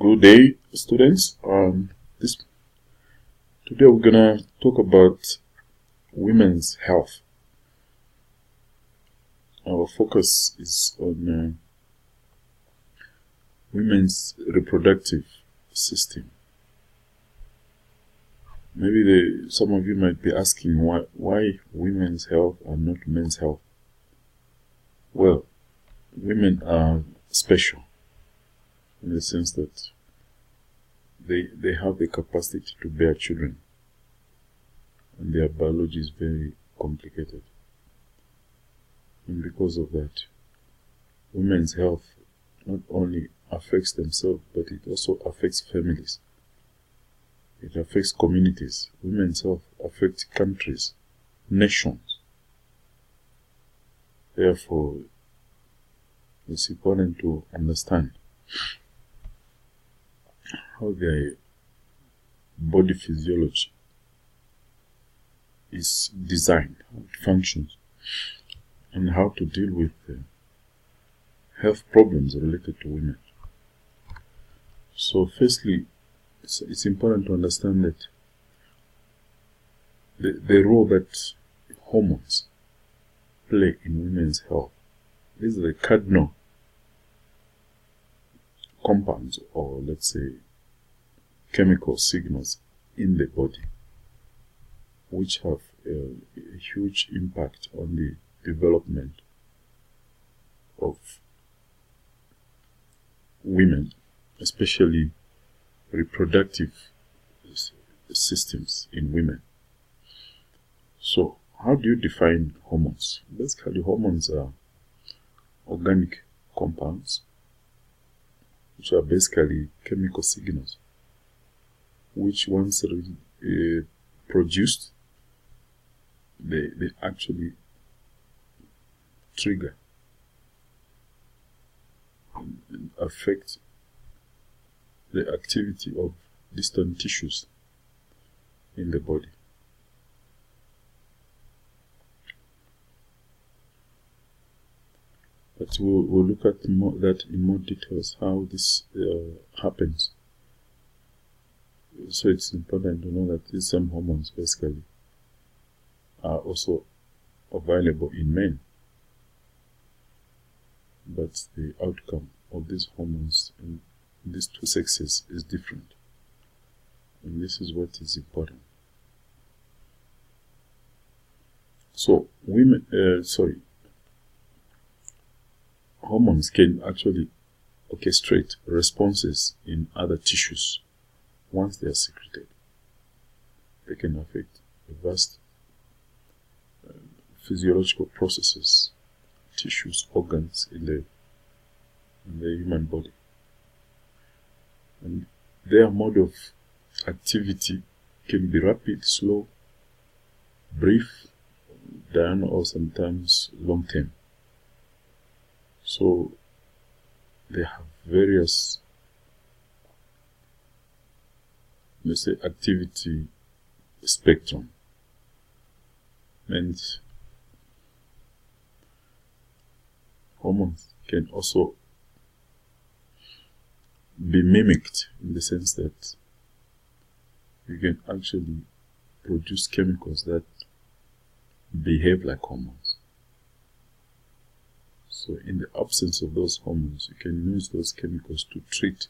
Good day, students. Today we're gonna talk about women's health. Our focus is on women's reproductive system. Maybe some of you might be asking why women's health and not men's health. Well, women are special in the sense that they have the capacity to bear children, and their biology is very complicated. And because of that, women's health not only affects themselves, but it also affects families. It affects communities. Women's health affects countries, nations. Therefore, it's important to understand how their body physiology is designed, how it functions, and how to deal with health problems related to women. So firstly, it's important to understand that the role that hormones play in women's health. These are the cardinal compounds, or let's say chemical signals in the body, which have a huge impact on the development of women, especially reproductive systems in women. So, how do you define hormones? Basically, hormones are organic compounds, which are basically chemical signals, which once produced, they actually trigger and affect the activity of distant tissues in the body. But we'll look at that in more details, how this happens. So it's important to know that these same hormones basically are also available in men, but the outcome of these hormones in these two sexes is different, and this is what is important. So hormones can actually orchestrate responses in other tissues. Once they are secreted, they can affect a vast physiological processes, tissues, organs in the human body. And their mode of activity can be rapid, slow, brief, diurnal, or sometimes long term. So they have various, let's say, activity spectrum, and hormones can also be mimicked in the sense that you can actually produce chemicals that behave like hormones. So in the absence of those hormones, you can use those chemicals to treat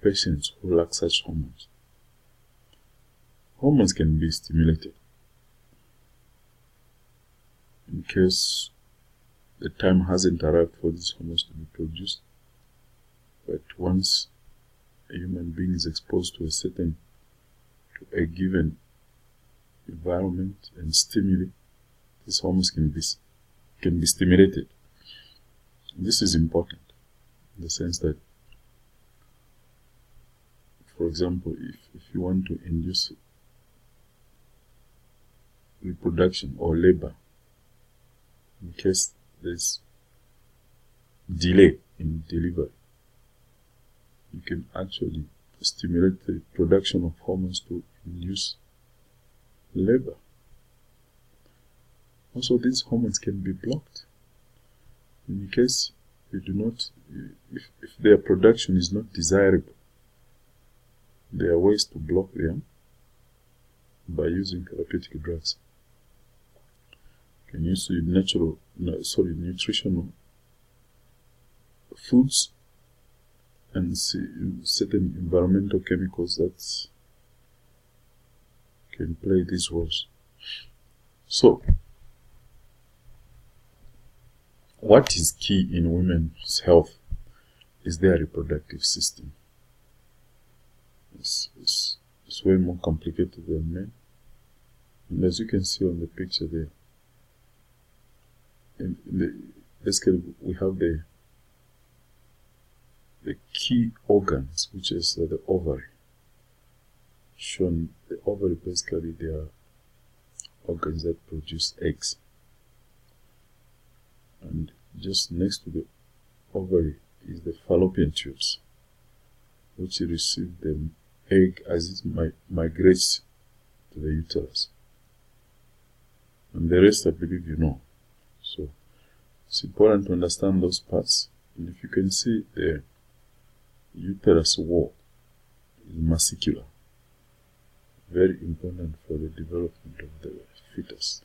patients who lack such hormones. Hormones can be stimulated in case the time hasn't arrived for these hormones to be produced. But once a human being is exposed to a given environment and stimuli, these hormones can be stimulated. This is important in the sense that, for example, if you want to induce reproduction or labor, in case there's delay in delivery, you can actually stimulate the production of hormones to induce labor. Also, these hormones can be blocked in case you do not, if their production is not desirable, there are ways to block them by using therapeutic drugs. You can use nutritional foods and certain environmental chemicals that can play these roles. So, what is key in women's health is their reproductive system. It's way more complicated than men. And as you can see on the picture there, basically we have the key organs, which is the ovary. Shown, the ovary basically they are organs that produce eggs. And just next to the ovary is the fallopian tubes, which receive the egg as it migrates to the uterus. And the rest I believe you know. So it's important to understand those parts. And if you can see, the uterus wall is massicular, very important for the development of the fetus.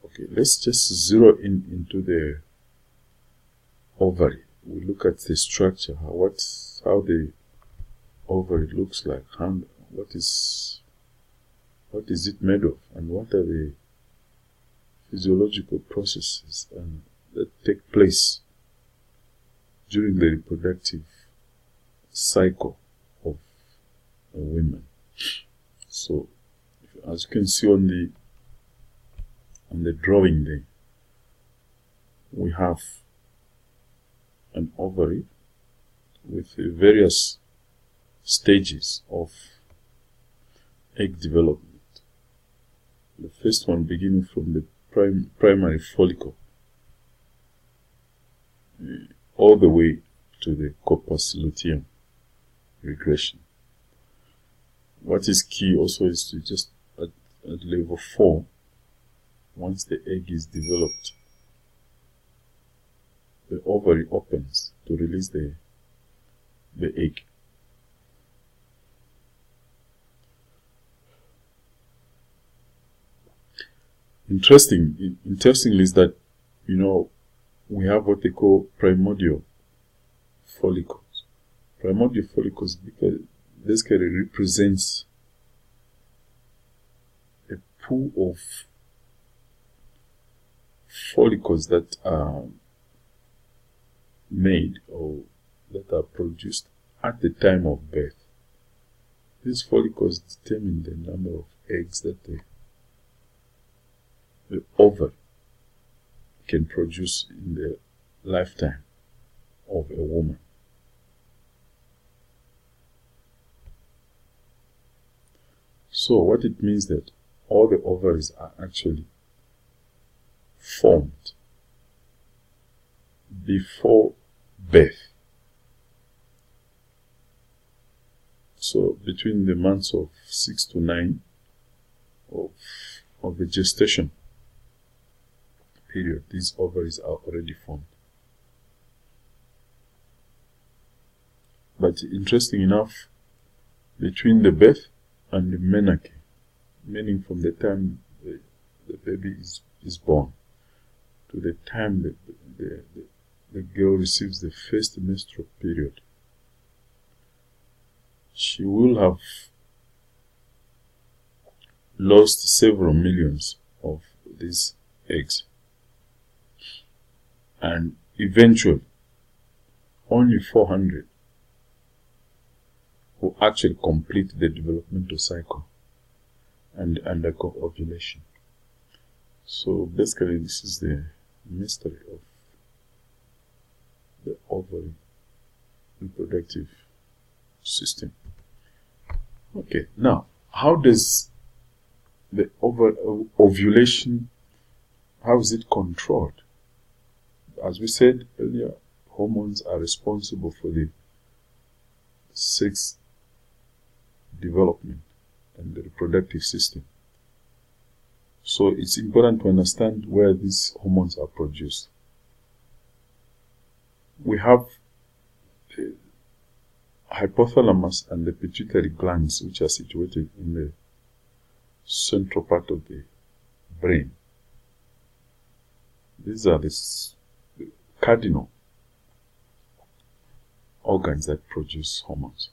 Okay, let's just zero into the ovary. We look at the structure, how the ovary looks like, and what is it made of, and what are the physiological processes that take place during the reproductive cycle of women. So, as you can see on the drawing there, we have an ovary with various stages of egg development. The first one beginning from the primary follicle all the way to the corpus luteum regression. What is key also is to just at level 4, once the egg is developed, the ovary opens to release the egg. Interestingly is that, we have what they call primordial follicles. Primordial follicles basically represents a pool of follicles that are made or that are produced at the time of birth. These follicles determine the number of eggs that the ovary can produce in the lifetime of a woman. So what it means that all the ovaries are actually formed before birth. So between the months of 6 to 9 of the gestation period, these ovaries are already formed. But interesting enough, between the birth and the menarche, meaning from the time the baby is born to the time the girl receives the first menstrual period, she will have lost several millions of these eggs. And eventually, only 400 will actually complete the developmental cycle and undergo ovulation. So basically, this is the mystery of the ovary reproductive system. Okay, now, how does the ovulation, how is it controlled? As we said earlier, hormones are responsible for the sex development and the reproductive system. So it's important to understand where these hormones are produced. we have the hypothalamus and the pituitary glands, which are situated in the central part of the brain. These are the cardinal organs that produce hormones.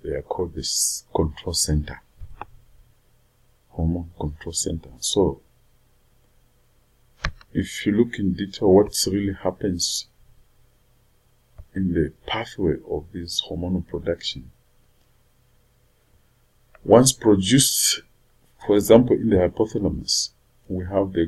They are called this control center, hormone control center. So, if you look in detail what really happens in the pathway of this hormonal production, once produced, for example, in the hypothalamus, we have the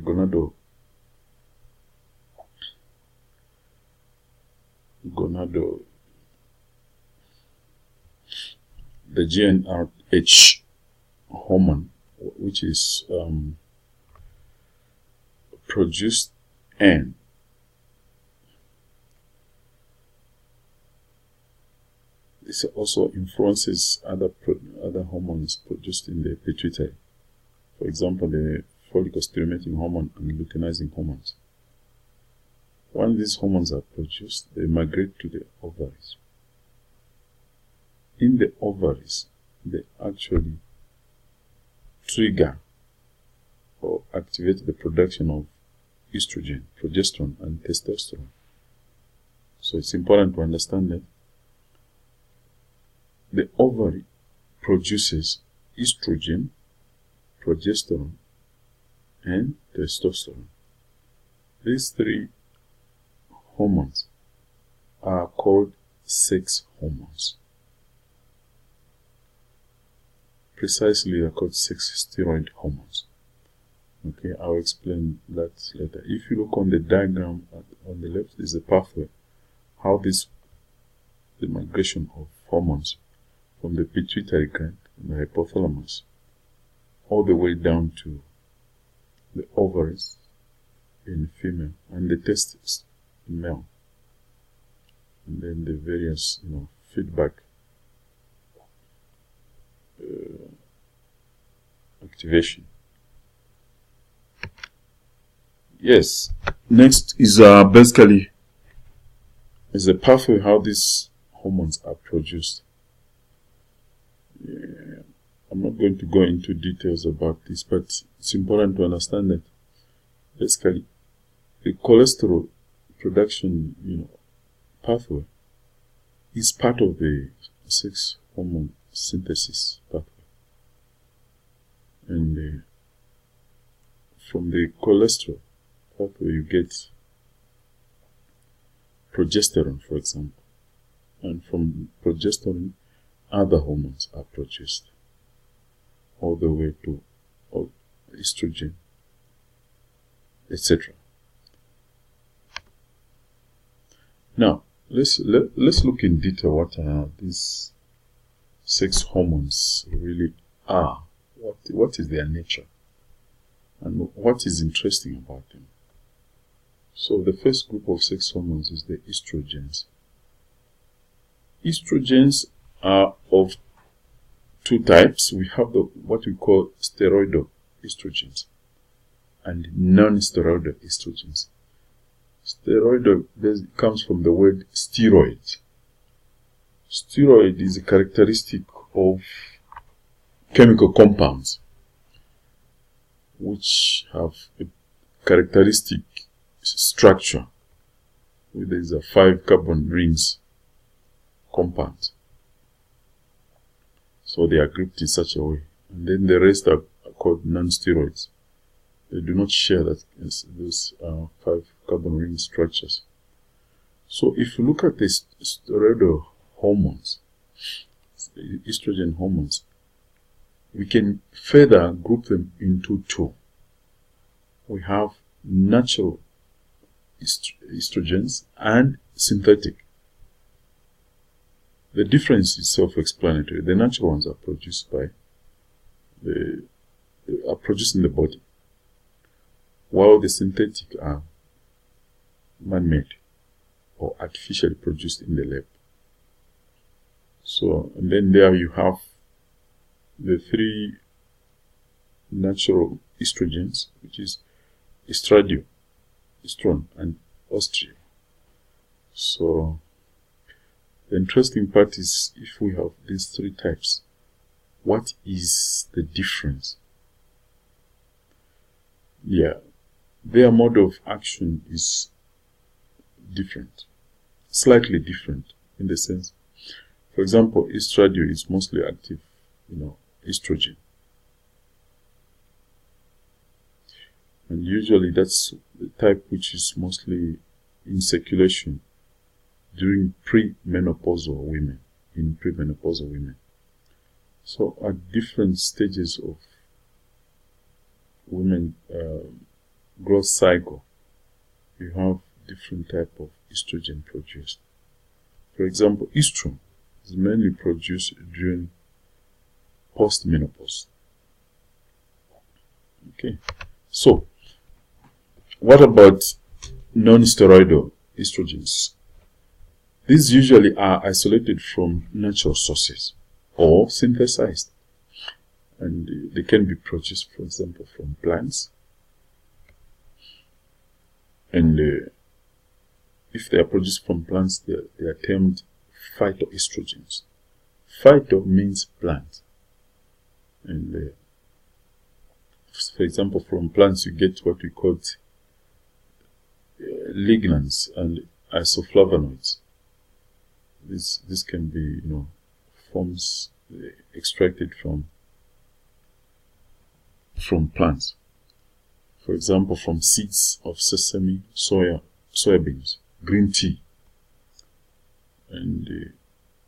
the GnRH hormone, which is produced, and this also influences other hormones produced in the pituitary. For example, the follicle-stimulating hormone and luteinizing hormones. Once these hormones are produced, they migrate to the ovaries. In the ovaries, they actually trigger or activate the production of estrogen, progesterone, and testosterone. So it's important to understand that the ovary produces estrogen, progesterone, and testosterone. These three hormones are called sex hormones. Precisely, they are called sex steroid hormones. Okay, I'll explain that later. If you look on the diagram on the left, is a pathway, how the migration of hormones from the pituitary gland and the hypothalamus all the way down to the ovaries in female and the testes in male, and then the various feedback activation. Yes, next is basically is the pathway how these hormones are produced. I'm not going to go into details about this, but it's important to understand that basically the cholesterol production pathway is part of the sex hormone synthesis pathway, and from the cholesterol pathway you get progesterone, for example, and from progesterone other hormones are produced all the way to estrogen, etc. Now let's look in detail what these sex hormones really are. What is their nature and what is interesting about them. So the first group of sex hormones is the estrogens. Estrogens are of two types. We have what we call steroidal estrogens and non-steroidal estrogens. Steroidal comes from the word steroid. Steroid is a characteristic of chemical compounds which have a characteristic structure where there is 5 carbon rings compound. So they are grouped in such a way, and then the rest are called non-steroids. They do not share those 5 carbon ring structures. So if you look at the steroidal hormones, estrogen hormones, we can further group them into 2. We have natural estrogens and synthetic. The difference is self-explanatory. The natural ones are produced in the body, while the synthetic are man-made or artificially produced in the lab. So, and then there you have the 3 natural estrogens, which is estradiol, estrone, and oestradiol. So the interesting part is, if we have these three types, what is the difference? Yeah, their mode of action is different, slightly different, in the sense, for example, estradiol is mostly active, estrogen. And usually that's the type which is mostly in circulation during premenopausal women, So at different stages of women growth cycle, you have different type of estrogen produced. For example, estrogen is mainly produced during postmenopause. Okay, so what about non-steroidal estrogens? These usually are isolated from natural sources or synthesized, and they can be produced, for example, from plants. And if they are produced from plants, they are termed phytoestrogens. Phyto means plant, and for example, from plants you get what we call lignans and isoflavonoids. This can be, forms extracted from plants. For example, from seeds of sesame, soybeans, green tea. And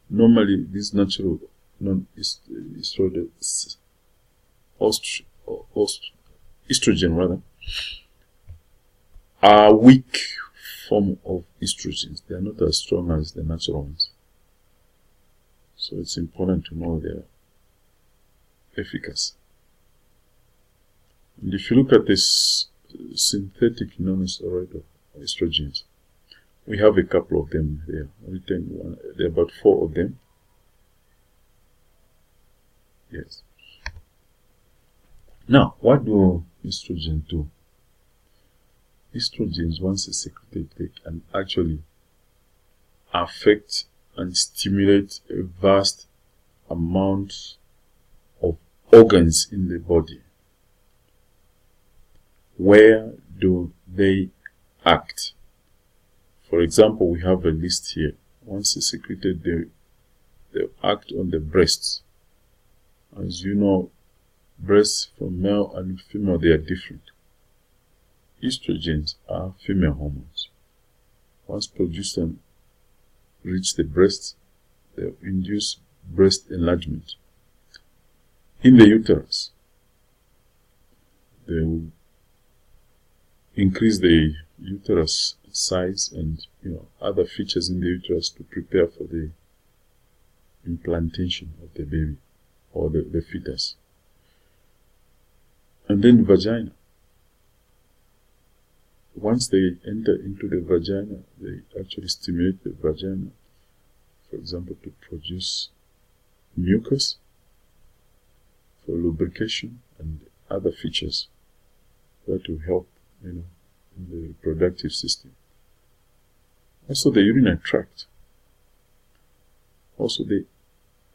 normally these natural estrogen are weak form of estrogens. They are not as strong as the natural ones. So it's important to know their efficacy. And if you look at this synthetic non-steroidal estrogens, we have a couple of them there. There are about 4 of them. Yes. Now, what do estrogens do? Estrogens, once secreted, they can actually affect and stimulate a vast amount of organs in the body. Where do they act? For example, we have a list here. Once secreted, they act on the breasts. As you know, breasts from male and female, they are different. Estrogens are female hormones. Once produced and reach the breast, they induce breast enlargement. In the uterus, they will increase the uterus size and other features in the uterus to prepare for the implantation of the baby or the fetus. And then vagina. Once they enter into the vagina, they actually stimulate the vagina, for example, to produce mucus for lubrication and other features that will help, in the reproductive system. Also, the urinary tract. Also, they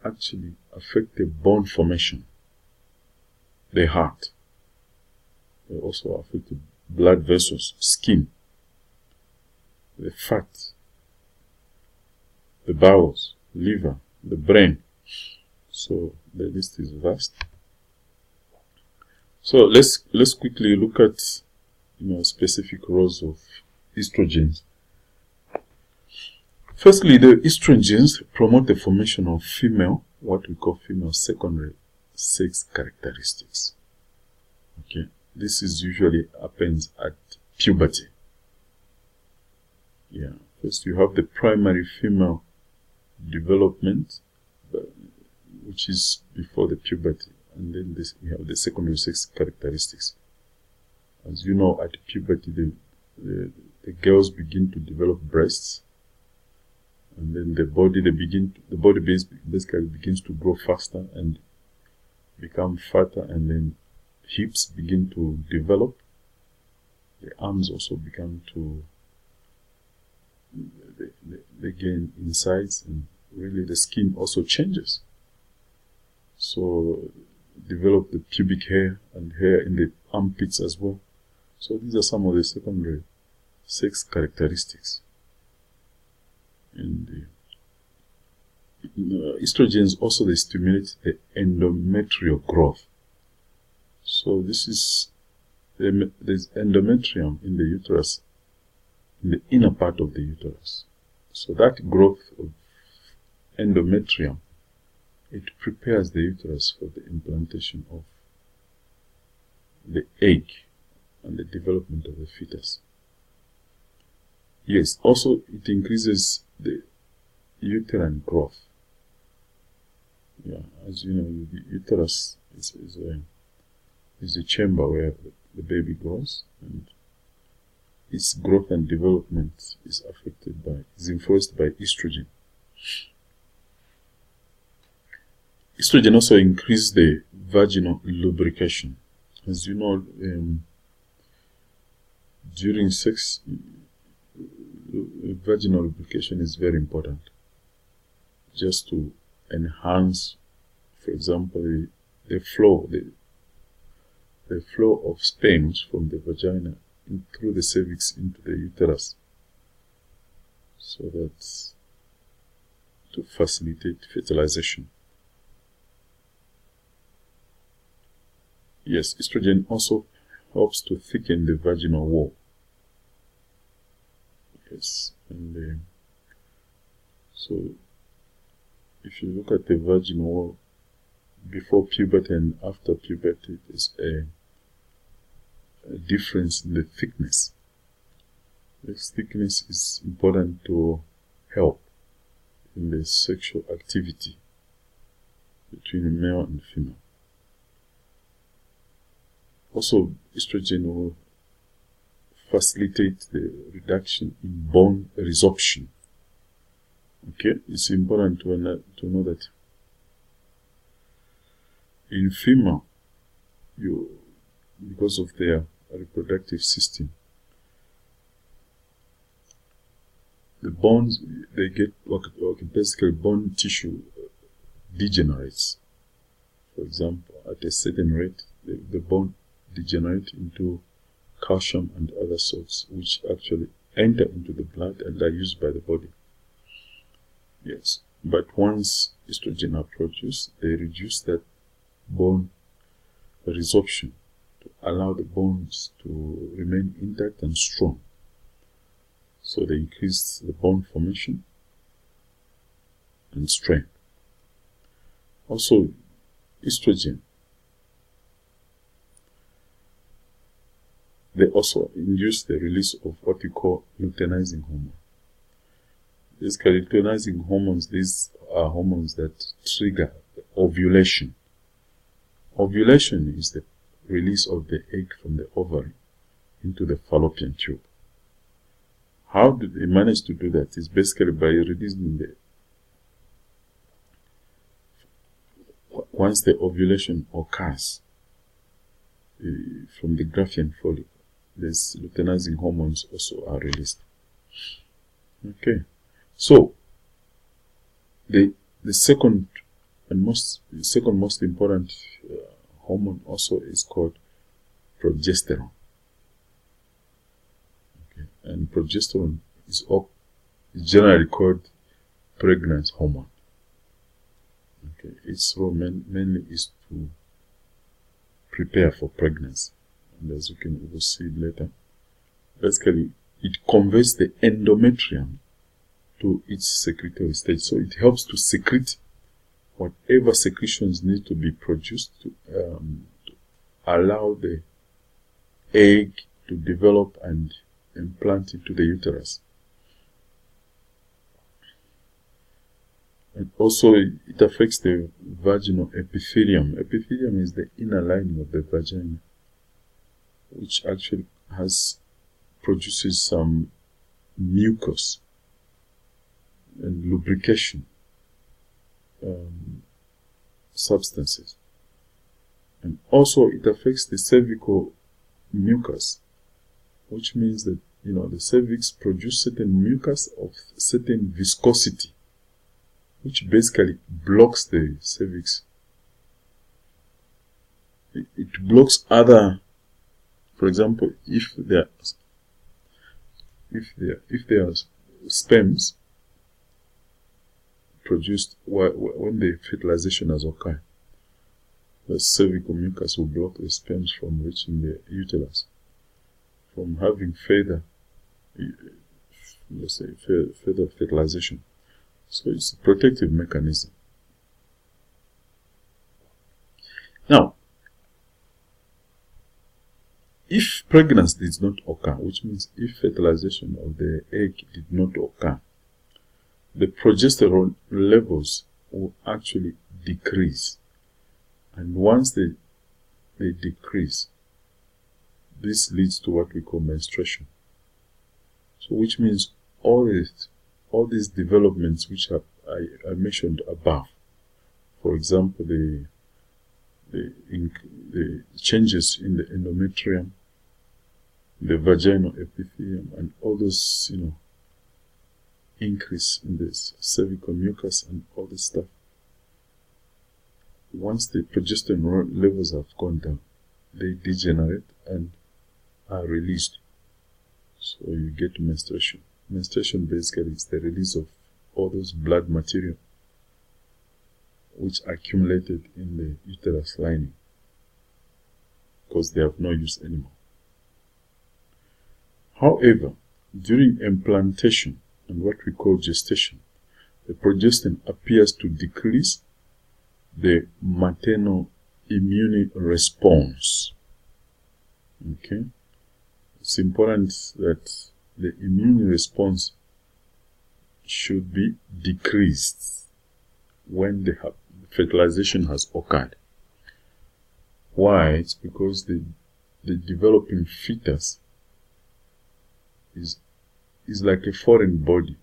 actually affect the bone formation, the heart. They also affect the blood vessels, skin, the fat, the bowels, liver, the brain. So the list is vast. So let's quickly look at specific roles of estrogens. Firstly, the estrogens promote the formation of what we call female secondary sex characteristics. Okay. This is usually happens at puberty. Yeah. First, you have the primary female development, which is before the puberty, and then we have the secondary sex characteristics. As you know, at puberty, the girls begin to develop breasts, and then the body basically begins to grow faster and become fatter, and then hips begin to develop. The arms also begin to they gain insights, and really the skin also changes. So develop the pubic hair and hair in the armpits as well. So these are some of the secondary sex characteristics. And estrogens also, they stimulate the endometrial growth. So this is there's endometrium in the uterus, in the inner part of the uterus. So that growth of endometrium, it prepares the uterus for the implantation of the egg and the development of the fetus. Yes, also it increases the uterine growth. Yeah, as you know, the uterus is a chamber where the baby grows, and its growth and development is influenced by estrogen. Estrogen also increases the vaginal lubrication. As you know, during sex, vaginal lubrication is very important, just to enhance, for example, the flow of sperms from the vagina through the cervix into the uterus, so that's to facilitate fertilization. Yes, estrogen also helps to thicken the vaginal wall. Yes, and so if you look at the vaginal wall before puberty and after puberty, there's a difference in the thickness. This thickness is important to help in the sexual activity between male and female. Also, estrogen will facilitate the reduction in bone resorption. Okay, it's important to know that in female, because of their reproductive system, the bones, they get basically bone tissue degenerates. For example, at a certain rate, the bone degenerate into calcium and other salts, which actually enter into the blood and are used by the body. Yes, but once estrogen are produced, they reduce that bone resorption to allow the bones to remain intact and strong. So they increase the bone formation and strength. Also, estrogen, they also induce the release of what we call luteinizing hormone. These luteinizing hormones, these are hormones that trigger ovulation. Ovulation is the release of the egg from the ovary into the fallopian tube. How do they manage to do that? It's basically by releasing once the ovulation occurs from the Graafian follicle, these luteinizing hormones also are released. Okay, so the second most important hormone also is called progesterone. Okay, and progesterone is generally called pregnancy hormone. Okay, its role mainly is to prepare for pregnancy, and as we will see later, basically it converts the endometrium to its secretory stage. So it helps to secrete whatever secretions need to be produced to allow the egg to develop and implant into the uterus. And also it affects the vaginal epithelium. Epithelium is the inner lining of the vagina, which actually produces some mucus and lubrication substances. And also it affects the cervical mucus, which means that the cervix produce certain mucus of certain viscosity, which basically blocks the cervix. It blocks other, for example, if there are sperms produced when the fertilization has occurred, the cervical mucus will block the sperms from reaching the uterus, from having further fertilization. So it's a protective mechanism. Now, if pregnancy did not occur, which means if fertilization of the egg did not occur, the progesterone levels will actually decrease. And once they decrease, this leads to what we call menstruation. So which means all these developments which I mentioned above, for example, the changes in the endometrium, the vaginal epithelium, and all those, increase in the cervical mucus and all this stuff. Once the progesterone levels have gone down, they degenerate and are released. So you get menstruation. Menstruation basically is the release of all those blood material which accumulated in the uterus lining because they have no use anymore. However, during implantation and what we call gestation, the progestin appears to decrease the maternal immune response. Okay? It's important that the immune response should be decreased when the fertilization has occurred. Why? It's because the developing fetus is like a foreign body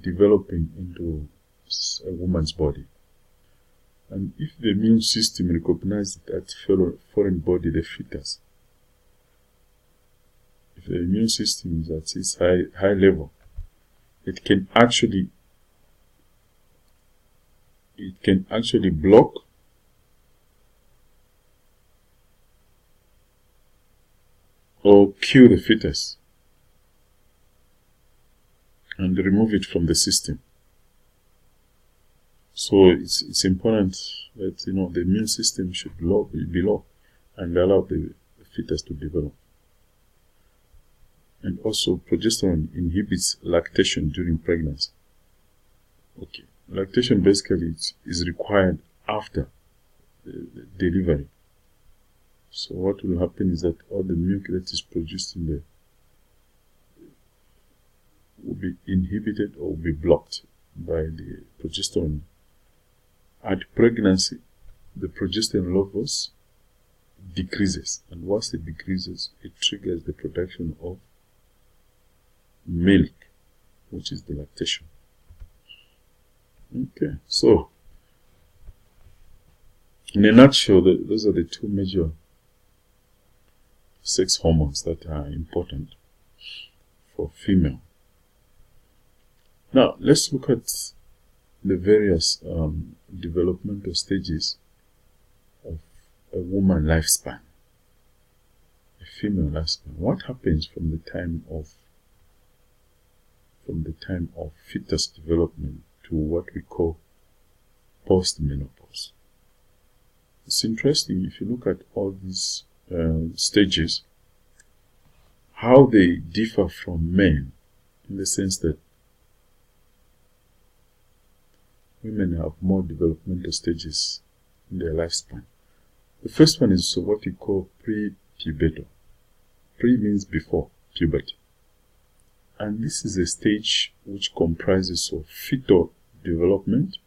developing into a woman's body. And if the immune system recognizes that foreign body, the fetus, if the immune system is at its high level, it can actually block or kill the fetus and remove it from the system. So it's important that the immune system should be low and allow the fetus to develop. And also, progesterone inhibits lactation during pregnancy. Okay, lactation basically is required after the delivery. So what will happen is that all the milk that is produced in there will be inhibited or will be blocked by the progesterone. At pregnancy, the progesterone levels decreases, and once it decreases, it triggers the production of milk, which is the lactation. Okay, so in a nutshell, those are the two major sex hormones that are important for female. Now, let's look at the various developmental stages of a woman lifespan, a female lifespan. What happens from the time of fetus development to what we call post-menopause? It's interesting if you look at all these stages, how they differ from men, in the sense that women have more developmental stages in their lifespan. The first one is what we call pre-pubertal. Pre means before puberty. And this is a stage which comprises of fetal development,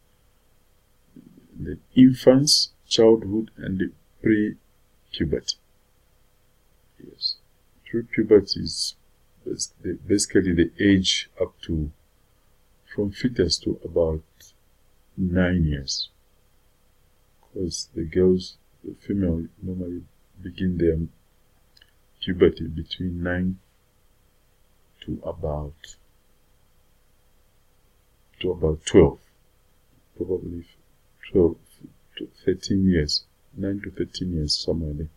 the infant's childhood, and the pre-puberty. Yes. Pre-puberty is basically the age up to, from fetus to about 9 years. Because the female normally begin their puberty between 9 to about 12, probably 12 to 13 years, 9 to 13 years, somewhere there.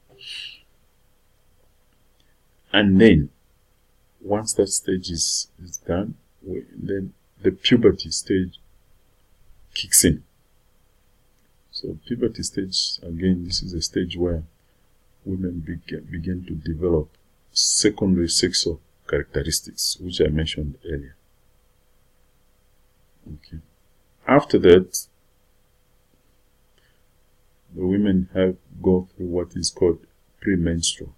And then, once that stage is done, then the puberty stage kicks in. So puberty stage, again, this is a stage where women begin to develop secondary sexual characteristics, which I mentioned earlier. Okay. After that, the women go through what is called premenstrual,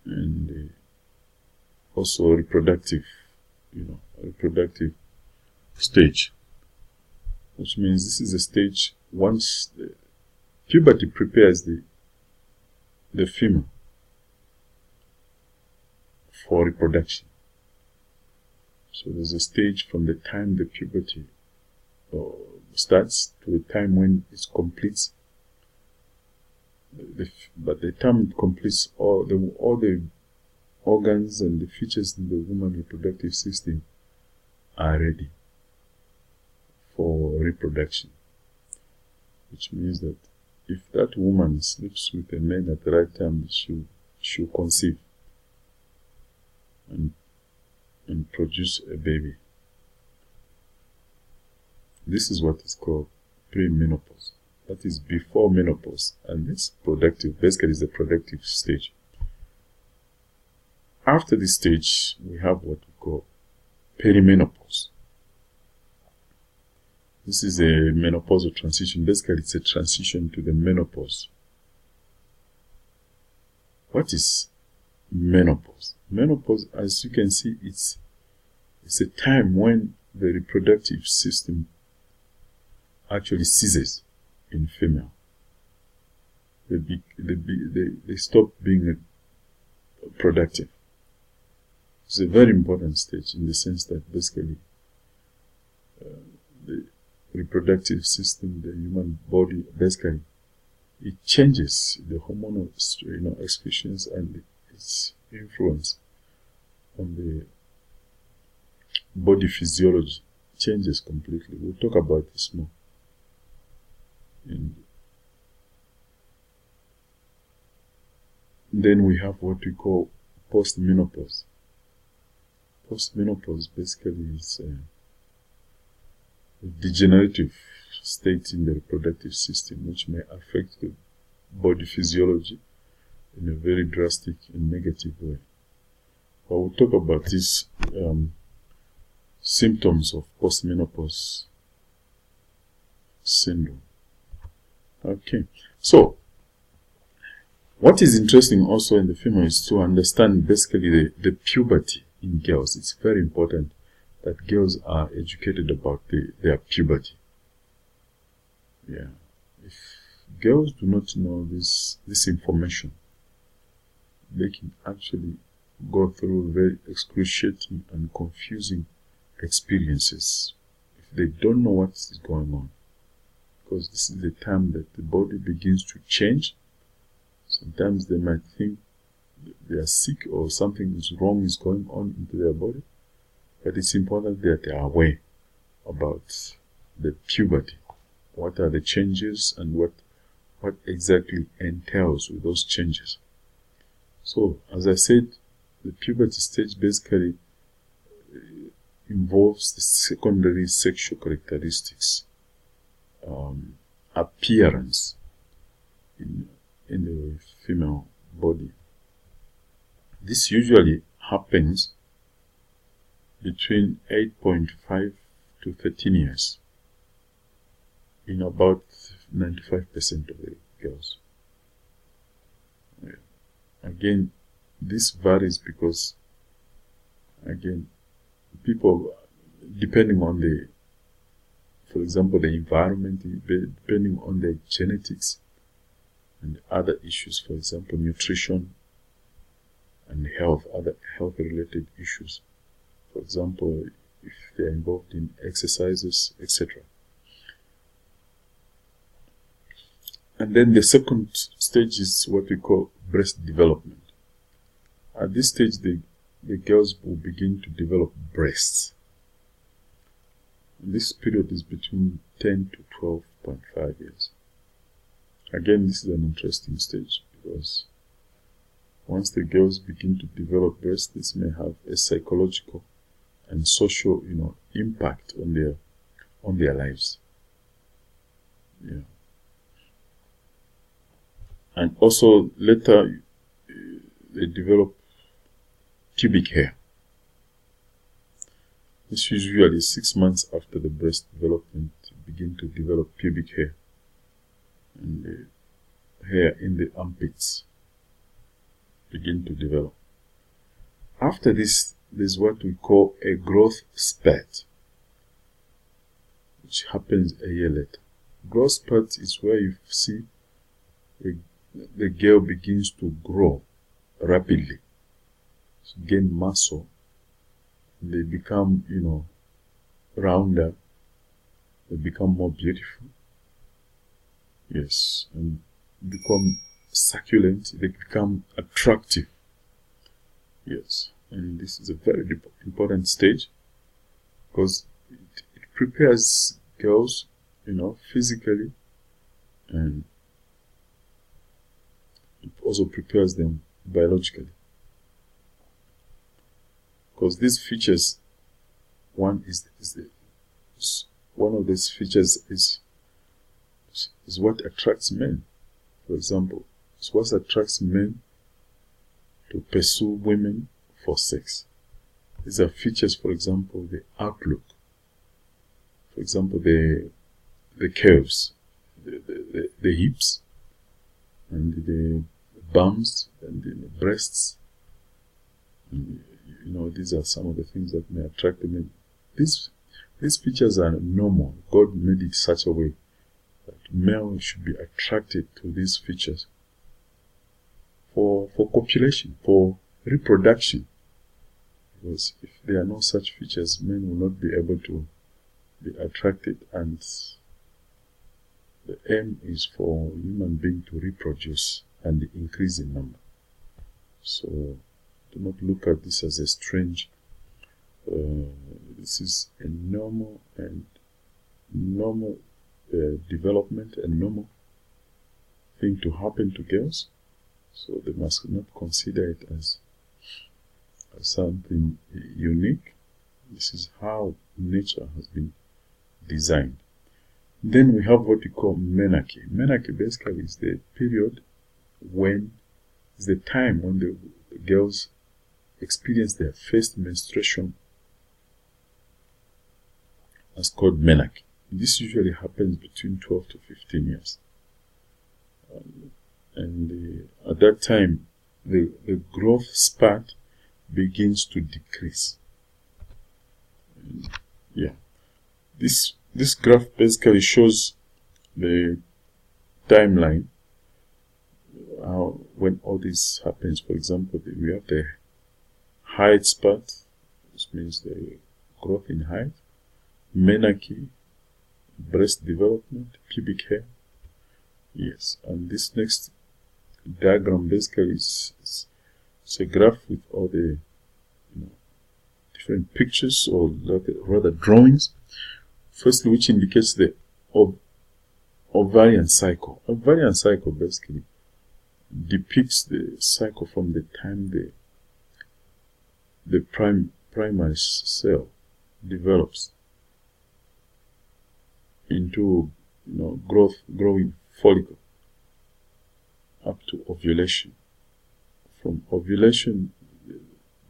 and also reproductive stage, which means this is a stage once the puberty prepares the female for reproduction. So there's a stage from the time the puberty starts to the time when it completes. But the time it completes, all the organs and the features in the woman's reproductive system are ready for reproduction. Which means that if that woman sleeps with a man at the right time, she'll conceive and produce a baby. This is what is called premenopause. That is before menopause, and it's productive. Basically, it's the productive stage. After this stage, we have what we call perimenopause. This is a menopausal transition. Basically, it's a transition to the menopause. What is menopause? Menopause, as you can see, it's a time when the reproductive system actually ceases in female. They stop being productive. It's a very important stage in the sense that basically the reproductive system, the human body, basically it changes. The hormonal excretions and its influence on the body physiology changes completely. We'll talk about this more. And then we have what we call postmenopause. Postmenopause basically is a degenerative state in the reproductive system which may affect the body physiology in a very drastic and negative way. But we'll talk about these symptoms of postmenopause syndrome. Okay, so what is interesting also in the female is to understand basically the puberty in girls. It's very important that girls are educated about their puberty. Yeah, if girls do not know this information, they can actually go through very excruciating and confusing experiences if they don't know what is going on. Because this is the time that the body begins to change. Sometimes they might think they are sick or something is wrong is going on into their body. But it's important that they are aware about the puberty. What are the changes and what exactly entails with those changes. So, as I said, the puberty stage basically involves the secondary sexual characteristics, appearance in the female body. This usually happens between 8.5 to 13 years in about 95% of the girls. Again, this varies because, again, people, depending on for example, the environment, depending on the genetics and other issues, for example, nutrition and health, other health-related issues. For example, if they are involved in exercises, etc. And then the second stage is what we call breast development. At this stage, the the girls will begin to develop breasts. This period is between 10 to 12.5 years. Again, this is an interesting stage because once the girls begin to develop breasts, this may have a psychological and social, impact on their lives. Yeah. And also later they develop pubic hair. It's usually 6 months after the breast development begin to develop pubic hair, and the hair in the armpits begin to develop. After this, there's what we call a growth spurt, which happens a year later. Growth spurt is where you see the girl begins to grow rapidly, so gain muscle. They become, rounder. They become more beautiful. Yes, and become succulent. They become attractive. Yes, and this is a very important stage because it prepares girls, physically, and it also prepares them biologically. Because these features, one of these features is what attracts men. For example, it's what attracts men to pursue women for sex. These are features, for example, the outlook. For example, the curves, the hips, and the bums, and the breasts. And, these are some of the things that may attract the men. These features are normal. God made it such a way that male should be attracted to these features for copulation, for reproduction. Because if there are no such features, men will not be able to be attracted, and the aim is for human being to reproduce and increase in number. So do not look at this as a strange. This is a normal development and normal thing to happen to girls. So they must not consider it as something unique. This is how nature has been designed. Then we have what we call menarche. Menarche basically is the time when the girls experience their first menstruation. That's called menarche. This usually happens between 12 to 15 years. At that time, the growth spurt begins to decrease. This graph basically shows the timeline when all this happens. For example, we have the height spurt, which means the growth in height, menarche, breast development, pubic hair. Yes, and this next diagram basically is a graph with all the different pictures, or rather drawings. Firstly, which indicates the ovarian cycle. Ovarian cycle basically depicts the cycle from the time the primary cell develops into growing follicle up to ovulation. From ovulation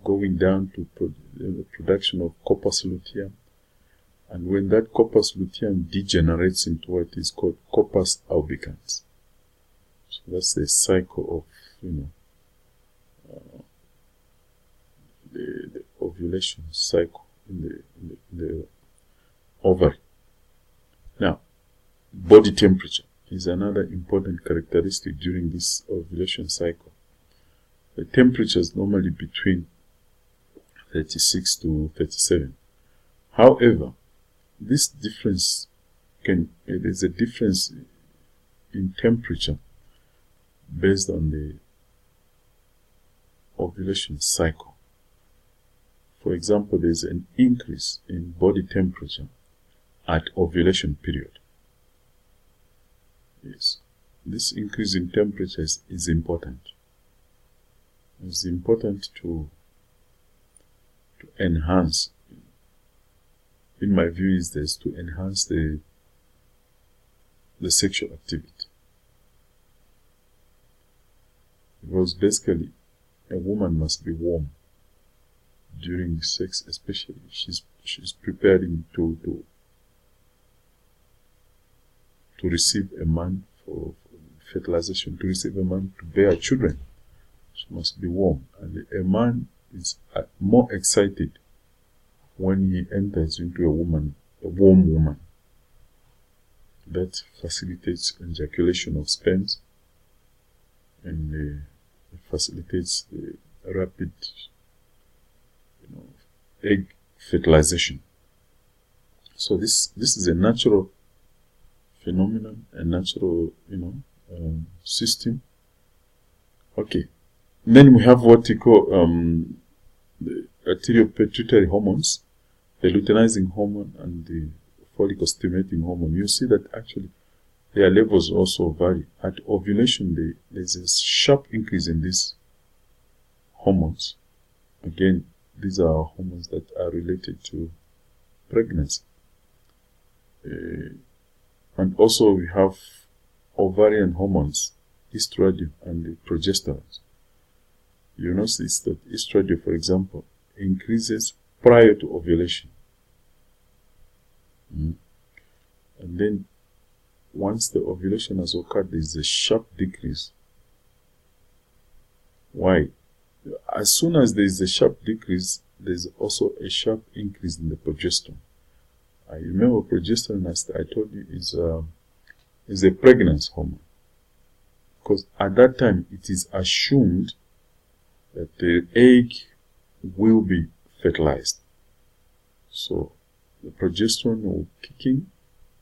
going down to the production of corpus luteum, and when that corpus luteum degenerates into what is called corpus albicans. So that's the cycle of the ovulation cycle in the ovary. Now, body temperature is another important characteristic during this ovulation cycle. The temperature is normally between 36 to 37. However, this difference there's a difference in temperature based on the ovulation cycle. For example, there's an increase in body temperature at ovulation period. Yes, this increase in temperatures is important. It's important to enhance, in my view, is this, to enhance the sexual activity. Because basically, a woman must be warm during sex, especially if she's preparing to receive a man for fertilization, to receive a man to bear children. She must be warm, and a man is more excited when he enters into a warm woman. That facilitates ejaculation of sperms and facilitates the rapid, egg fertilization. So this is a natural phenomenon, a natural, system. Okay. And then we have what we call the arterial-pituitary hormones, the luteinizing hormone and the follicle-stimulating hormone. You see that actually their levels also vary. At ovulation, there's a sharp increase in these hormones. Again, these are hormones that are related to pregnancy. And also we have ovarian hormones, estradiol and progesterone. You notice that estradiol, for example, increases prior to ovulation. And then once the ovulation has occurred, there is a sharp decrease. Why? As soon as there is a sharp decrease, there is also a sharp increase in the progesterone. I remember progesterone, as I told you, is a pregnancy hormone. Because at that time, it is assumed that the egg will be fertilized. So the progesterone will kick in,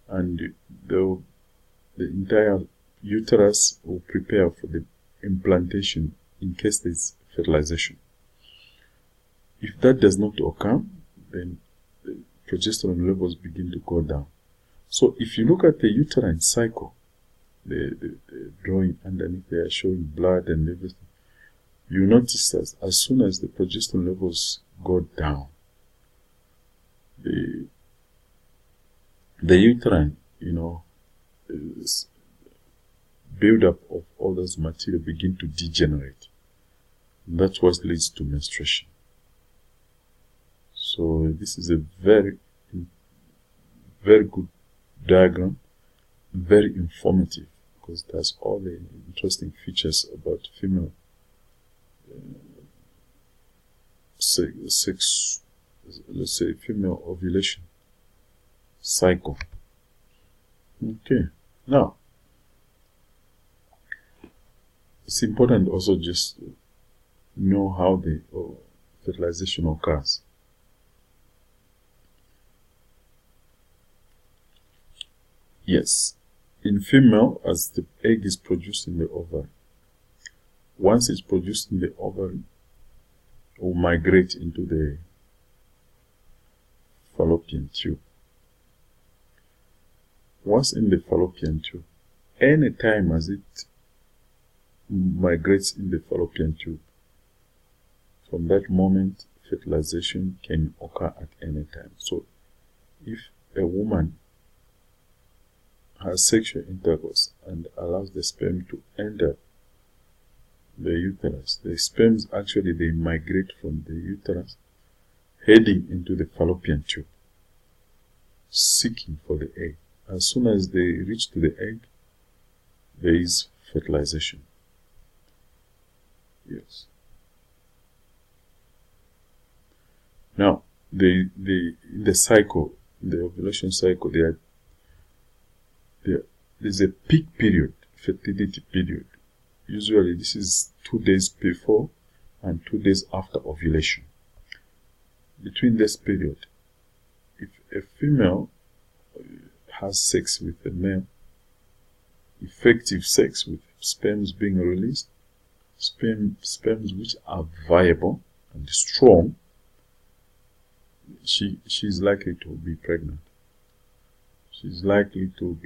and the entire uterus will prepare for the implantation in case there is fertilization. If that does not occur, then the progesterone levels begin to go down. So if you look at the uterine cycle, the drawing underneath there showing blood and everything, you notice that as soon as the progesterone levels go down, the uterine, build-up of all those material begin to degenerate. And that's what leads to menstruation. So this is a very, very good diagram, very informative, because it has all the interesting features about female sex, let's say female ovulation cycle. Okay, now it's important also just to know how the fertilization occurs. Yes, in female, as the egg is produced in the ovary, once it's produced in the ovary, it will migrate into the fallopian tube. Once in the fallopian tube, any time as it migrates in the fallopian tube, from that moment, fertilization can occur at any time. So, if a woman has sexual intercourse and allows the sperm to enter the uterus, the sperms actually they migrate from the uterus heading into the fallopian tube, seeking for the egg. As soon as they reach to the egg, there is fertilization. Yes. Now, in the cycle, the ovulation cycle, there's a peak period, fertility period. Usually, this is 2 days before and 2 days after ovulation. Between this period, if a female has sex with a male, effective sex with sperms being released, sperms which are viable and strong, she's likely to be pregnant. She's likely to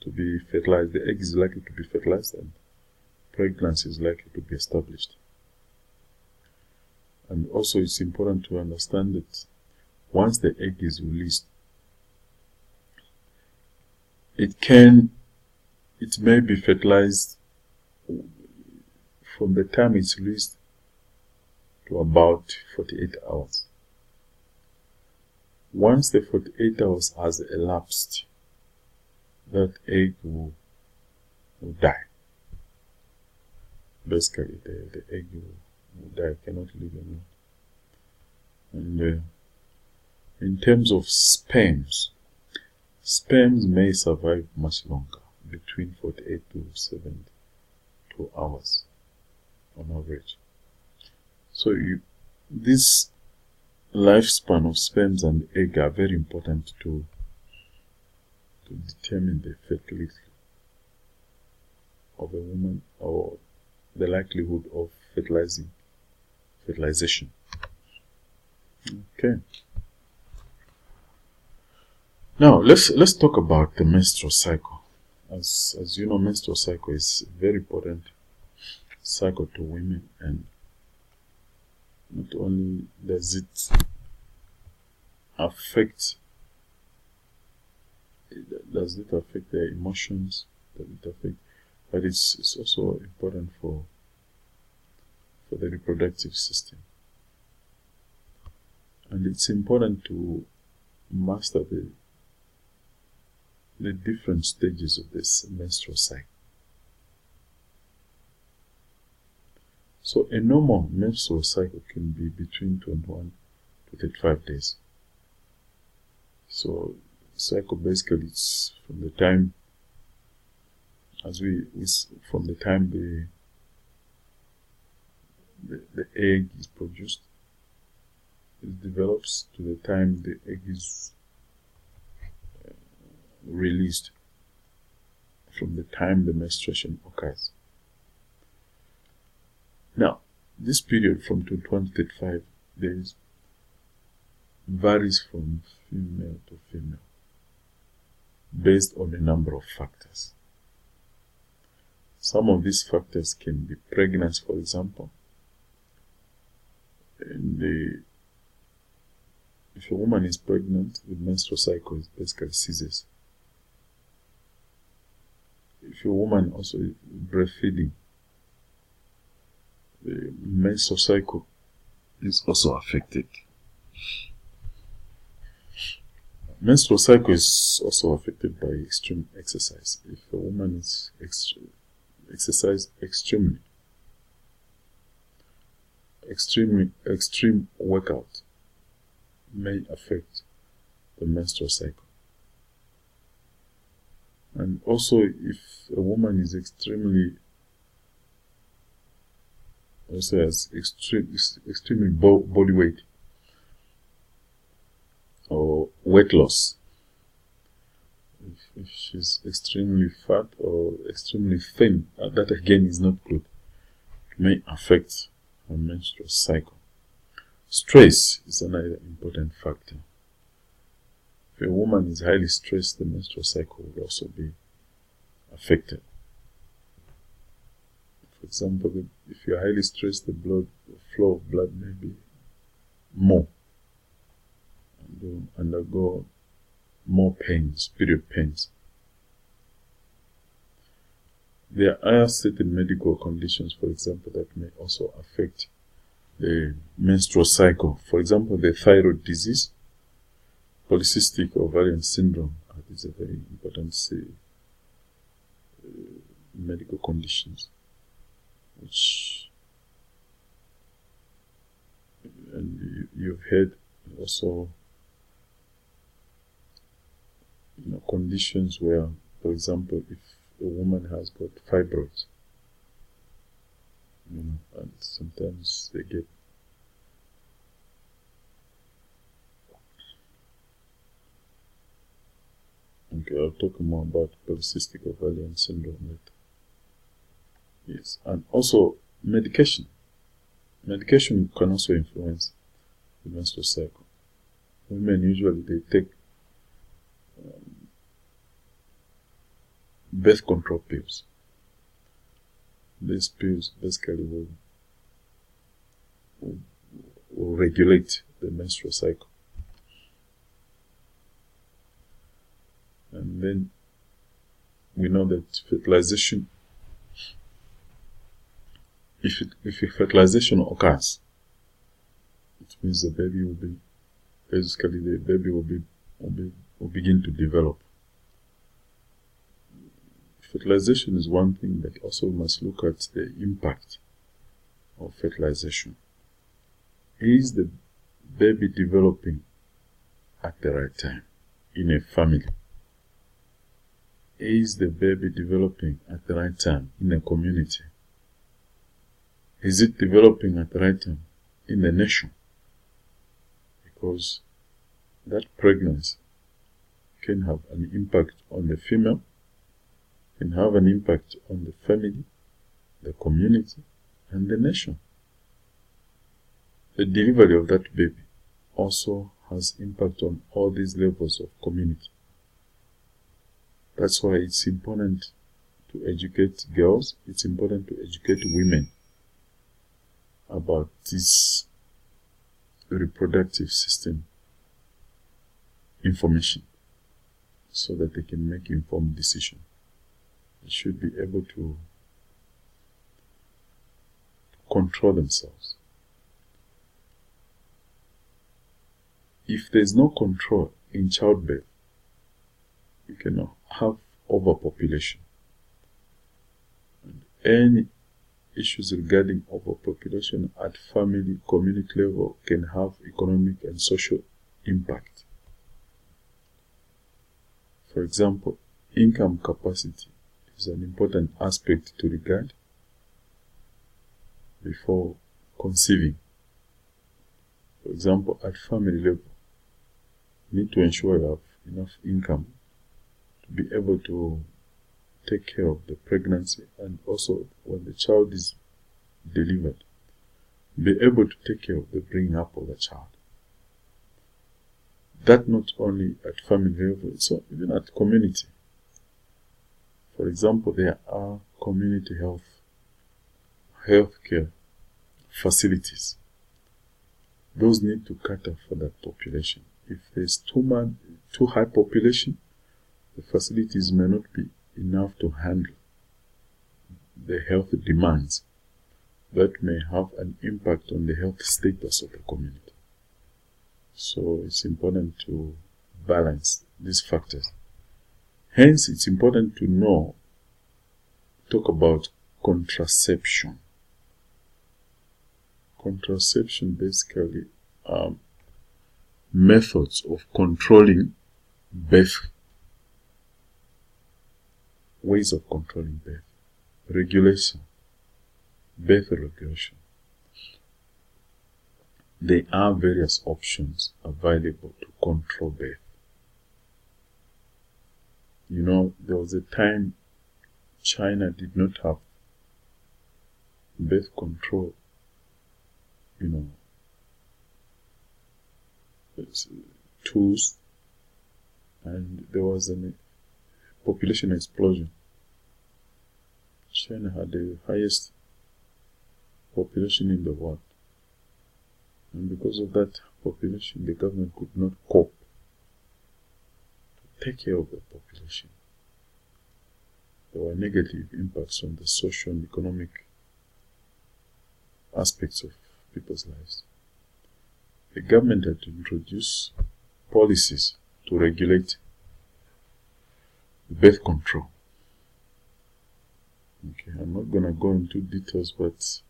be fertilized. The egg is likely to be fertilized, and pregnancy is likely to be established. And also, it's important to understand that once the egg is released, it may be fertilized from the time it's released to about 48 hours. Once the 48 hours has elapsed, that egg will die. Basically, the egg will die, cannot live anymore. And in terms of sperms may survive much longer, between 48 to 72 hours on average. So this lifespan of sperms and egg are very important to determine the fertility of a woman, or the likelihood of fertilization. Okay. Now let's talk about the menstrual cycle. As you know, menstrual cycle is a very important cycle to women, and not only does it affect their emotions, but it's also important for the reproductive system. And it's important to master the different stages of this menstrual cycle. So a normal menstrual cycle can be between 21 to 35 days. So cycle basically it's from the time the egg is produced, it develops, to the time the egg is released, from the time the menstruation occurs. Now, this period from 21 to 35 days varies from female to female based on a number of factors. Some of these factors can be pregnancy, for example. And if a woman is pregnant, the menstrual cycle is basically ceases. If a woman also is breastfeeding, the menstrual cycle is also affected. Menstrual cycle is also affected by extreme exercise. If a woman is exercise extreme workout may affect the menstrual cycle. And also, if a woman is has extremely body weight or weight loss, if she's extremely fat or extremely thin, that again is not good. It may affect her menstrual cycle. Stress is another important factor. If a woman is highly stressed, the menstrual cycle will also be affected. For example, if you're highly stressed, the flow of blood may be more, and you undergo more pains, period pains. There are certain medical conditions, for example, that may also affect the menstrual cycle. For example, the thyroid disease, polycystic ovarian syndrome. These are very important medical conditions, and you've heard also, conditions where, for example, if a woman has got fibroids, and sometimes they get I'll talk more about polycystic ovarian syndrome later. Yes, and also medication. Medication can also influence the menstrual cycle. women usually they take birth control pills. These pills basically will regulate the menstrual cycle. And then we know that fertilization, if fertilization occurs, it means the baby will be, basically the baby will begin to develop. Fertilization is one thing, but also we must look at the impact of fertilization. Is the baby developing at the right time in a family? Is the baby developing at the right time in a community? Is it developing at the right time in the nation? Because that pregnancy can have an impact on the female, can have an impact on the family, the community, and the nation. The delivery of that baby also has impact on all these levels of community. That's why it's important to educate girls, it's important to educate women about this reproductive system information so that they can make informed decisions. They should be able to control themselves. If there's no control in childbirth, you cannot have overpopulation. And any issues regarding overpopulation at family, community level can have economic and social impact. For example, income capacity is an important aspect to regard before conceiving. For example, at family level, you need to ensure you have enough income to be able to take care of the pregnancy, and also when the child is delivered, be able to take care of the bringing up of the child. That not only at family level, so even at community. For example, there are community healthcare facilities. Those need to cater for that population. If there's too high population, the facilities may not be enough to handle the health demands that may have an impact on the health status of the community. So it's important to balance these factors. Hence, it's important to talk about contraception. Contraception basically are methods of controlling birth, ways of controlling birth, regulation, birth regulation. There are various options available to control birth. You know, there was a time China did not have birth control, tools, and there was a population explosion. China had the highest population in the world, and because of that population, the government could not cope to take care of the population. There were negative impacts on the social and economic aspects of people's lives. The government had to introduce policies to regulate birth control. Okay, I'm not going to go into details, but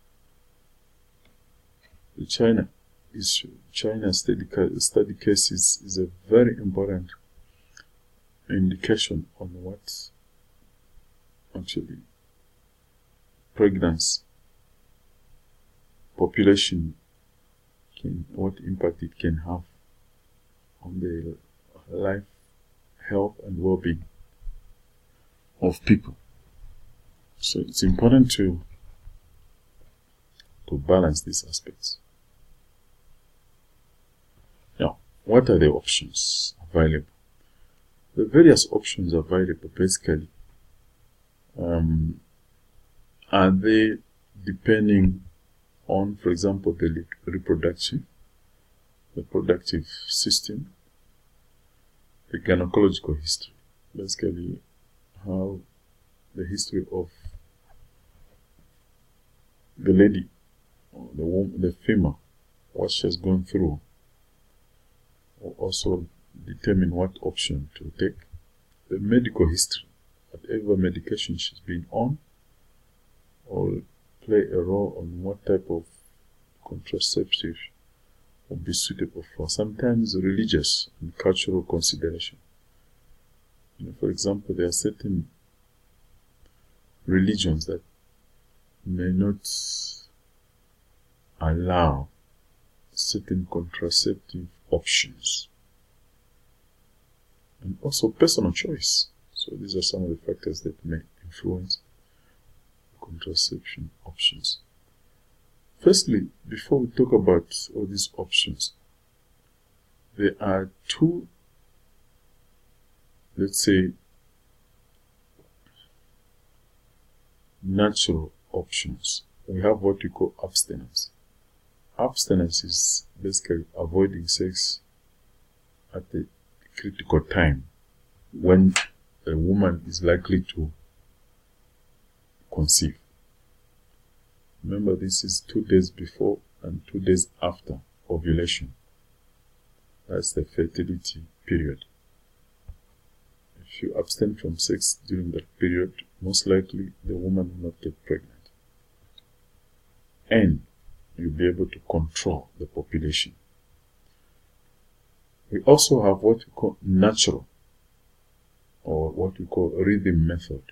China's study case is a very important indication on what actually pregnancy population what impact it can have on the life, health, and well-being of people. So it's important to balance these aspects. Yeah. what are the options available? The various options available basically are they depending on, for example, the reproductive system, the gynecological history, basically how the history of the lady, or the woman, the female, what she has gone through, will also determine what option to take. The medical history, whatever medication she's been on, will play a role on what type of contraceptive will be suitable for. Sometimes religious and cultural consideration. For example, there are certain religions that may not allow certain contraceptive options, and also personal choice. So these are some of the factors that may influence contraception options. Firstly, before we talk about all these options, there are two, let's say, natural options. We have what we call abstinence. Abstinence is basically avoiding sex at the critical time when a woman is likely to conceive. Remember, this is 2 days before and 2 days after ovulation. That's the fertility period. If you abstain from sex during that period, most likely the woman will not get pregnant. And you'll be able to control the population. We also have what we call natural, or what we call rhythm method.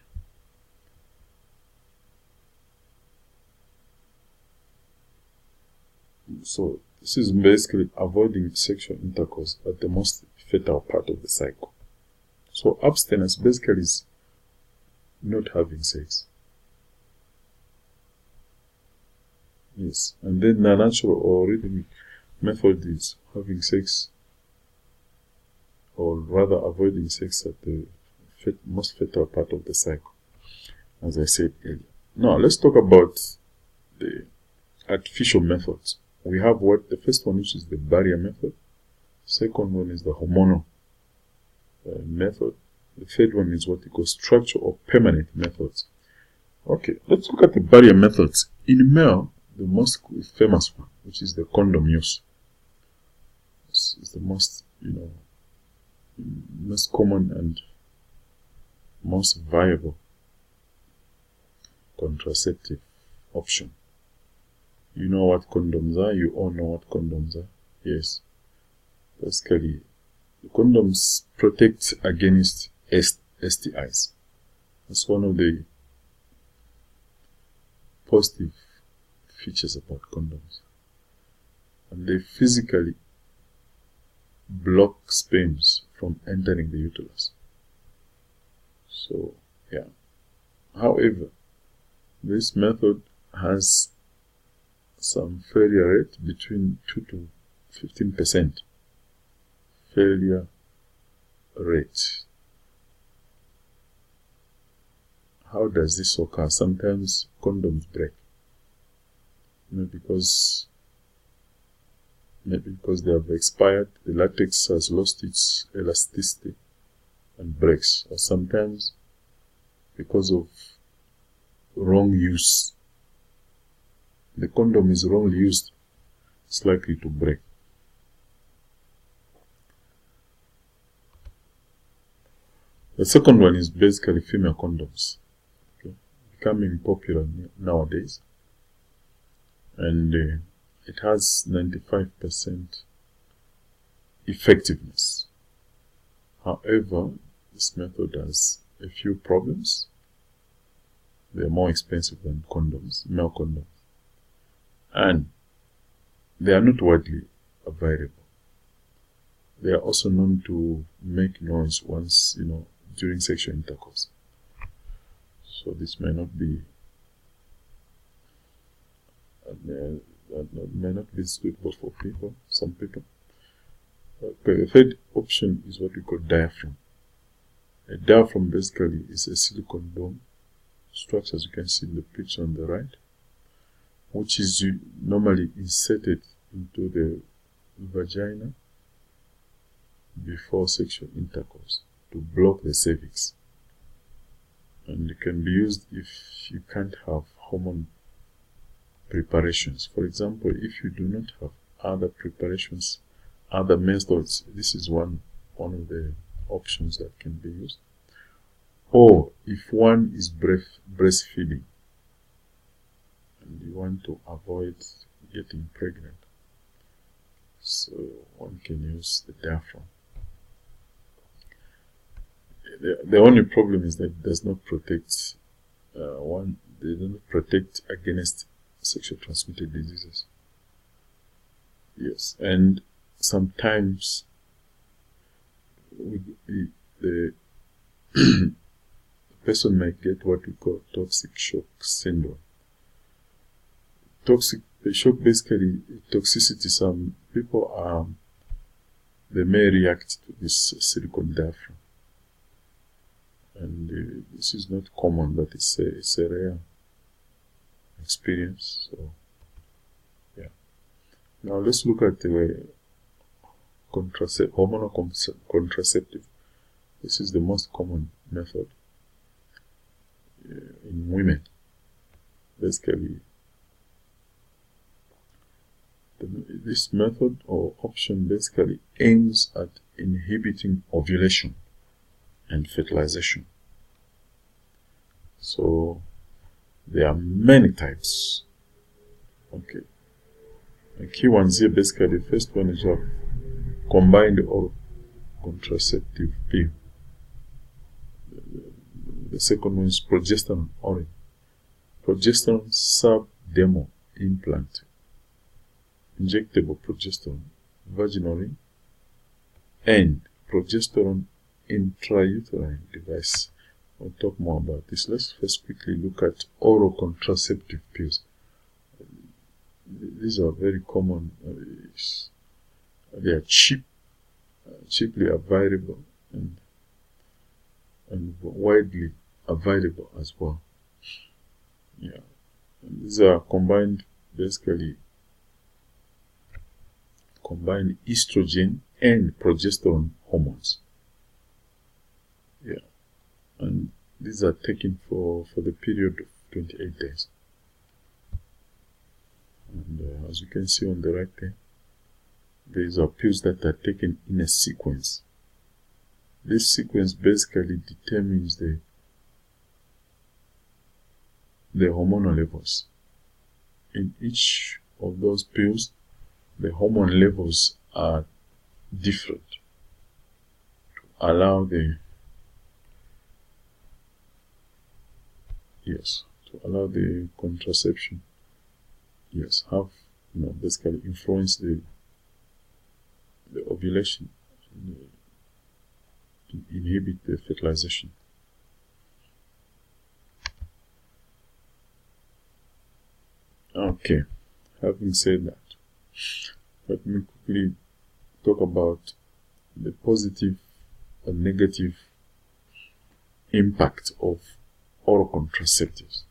So this is basically avoiding sexual intercourse at the most fertile part of the cycle. So abstinence basically is not having sex. Yes, and then the natural or rhythmic method is having sex, or rather avoiding sex at the most fertile part of the cycle, as I said earlier. Now let's talk about the artificial methods. We have the first one, which is the barrier method. Second one is the hormonal method. The third one is what we call structural or permanent methods. Okay, let's look at the barrier methods. In male, the most famous one, which is the condom use. This is the most, most common and most viable contraceptive option. You know what condoms are? You all know what condoms are? Yes. Basically, the condoms protect against STIs. That's one of the positive features about condoms. And they physically block sperms from entering the uterus. So, yeah. However, this method has some failure rate between 2 to 15% failure rate. How does this occur? Sometimes condoms break. Maybe because they have expired, the latex has lost its elasticity and breaks, or sometimes because of wrong use. The condom is wrongly used, it's likely to break. The second one is basically female condoms, becoming popular nowadays, and it has 95% effectiveness. However, this method has a few problems. They are more expensive than condoms, male condoms, and they are not widely available. They are also known to make noise once, during sexual intercourse. So this may not be suitable for some people. Okay, the third option is what we call diaphragm. A diaphragm basically is a silicone dome structure, as you can see in the picture on the right, which is normally inserted into the vagina before sexual intercourse to block the cervix. And it can be used if you can't have hormone preparations. For example, if you do not have other preparations, other methods, this is one of the options that can be used. Or if one is breastfeeding and you want to avoid getting pregnant, so one can use the diaphragm. The only problem is that it does not protect they do not protect against sexually transmitted diseases. Yes, and sometimes the person might get what we call toxic shock syndrome. Toxic shock, basically toxicity. Some people they may react to this silicone diaphragm, and this is not common, but it's a rare experience. So yeah. Now let's look at the hormonal contraceptive. This is the most common method in women. Basically, this method or option basically aims at inhibiting ovulation and fertilization. So there are many types. Okay. The key ones here, basically, the first one is combined oral contraceptive pill. The second one is progesterone oral, progesterone subdermal implant, injectable progesterone vaginally, and progesterone intrauterine device. We'll talk more about this. Let's first quickly look at oral contraceptive pills. These are very common. They are cheaply available, and widely available as well. Yeah, and these are combined estrogen and progesterone hormones. Yeah, and these are taken for the period of 28 days. And as you can see on the right there, these are pills that are taken in a sequence. This sequence basically determines the hormonal levels. In each of those pills, the hormone levels are different to allow the contraception. Yes, basically influence the ovulation and inhibit the fertilization. Okay, having said that, let me quickly talk about the positive and negative impact of oral contraceptives.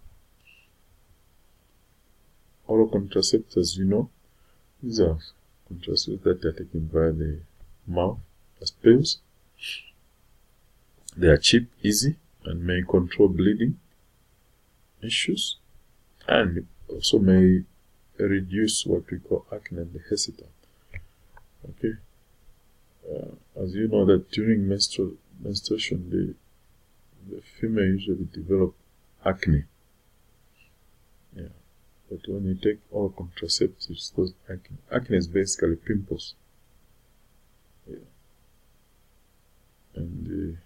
Oral contraceptives, these are contraceptives that are taken via the mouth as pills. They are cheap, easy, and may control bleeding issues, and also may reduce what we call acne and hirsutum. Okay, as you know that during menstruation, the female usually develop acne. Yeah, but when you take oral contraceptives, those acne is basically pimples. Yeah, and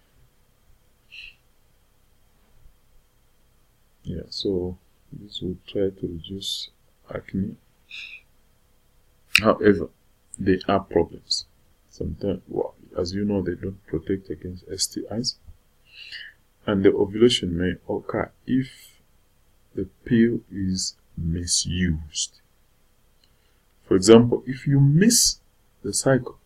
so this will try to reduce acne. However, there are problems. Sometimes, as you know, they don't protect against STIs, and the ovulation may occur if the pill is misused. For example, if you miss the cycle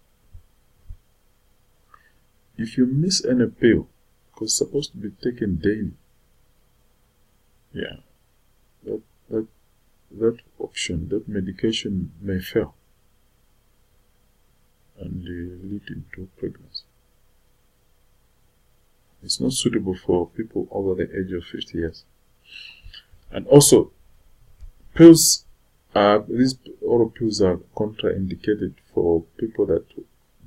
if you miss any pill, because it's supposed to be taken daily, yeah, that option, that medication may fail and lead into pregnancy. It's not suitable for people over the age of 50 years. And also, these oral pills are contraindicated for people that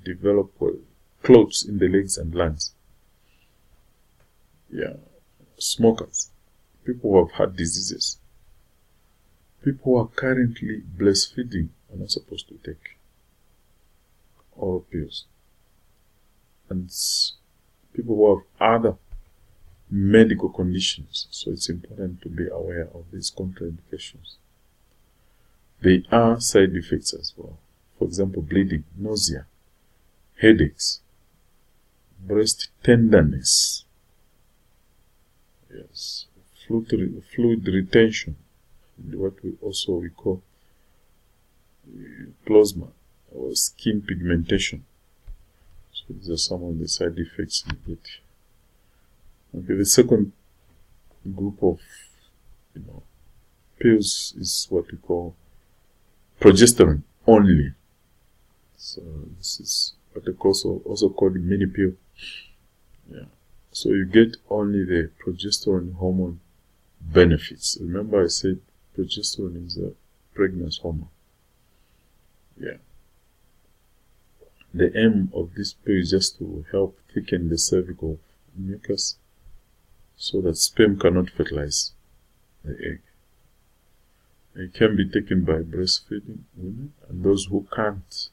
develop clots in the legs and lungs. Yeah, smokers, people who have heart diseases, people who are currently breastfeeding are not supposed to take oral pills, and people who have other medical conditions. So it's important to be aware of these contraindications. There are side effects as well. For example, bleeding, nausea, headaches, breast tenderness, yes, fluid retention, what we call plasma or skin pigmentation. So these are some of the side effects you get. Okay, the second group of pills is what we call progesterone only. So this is what they also called mini pill. Yeah. So you get only the progesterone hormone benefits. Remember I said progesterone is a pregnancy hormone. Yeah. The aim of this pill is just to help thicken the cervical mucus so that sperm cannot fertilize the egg. It can be taken by breastfeeding women and those who can't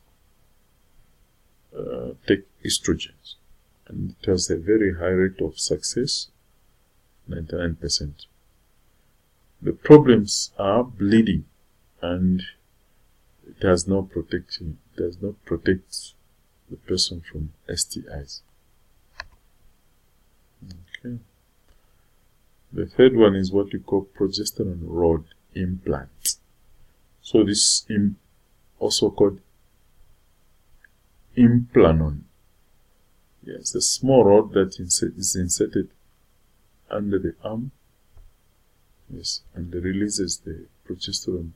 take estrogens. And it has a very high rate of success, 99%. The problems are bleeding, and it does not protect the person from STIs. Okay. The third one is what we call progesterone rod implant. So this is also called implanon. Yes, a small rod that is inserted under the arm. Yes, and releases the progesterone,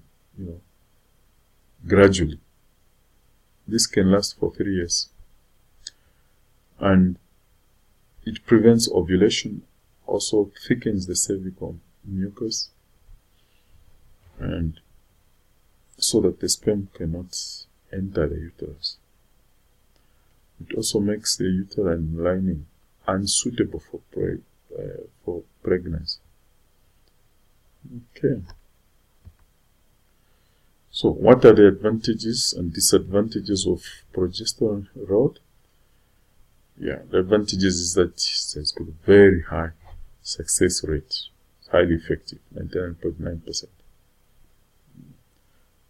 gradually. This can last for 3 years, and it prevents ovulation, also thickens the cervical mucus, and so that the sperm cannot enter the uterus. It also makes the uterine lining unsuitable for pregnancy. Okay. So what are the advantages and disadvantages of progesterone rod? Yeah, the advantages is that it has got a very high success rate, highly effective, 99.9%.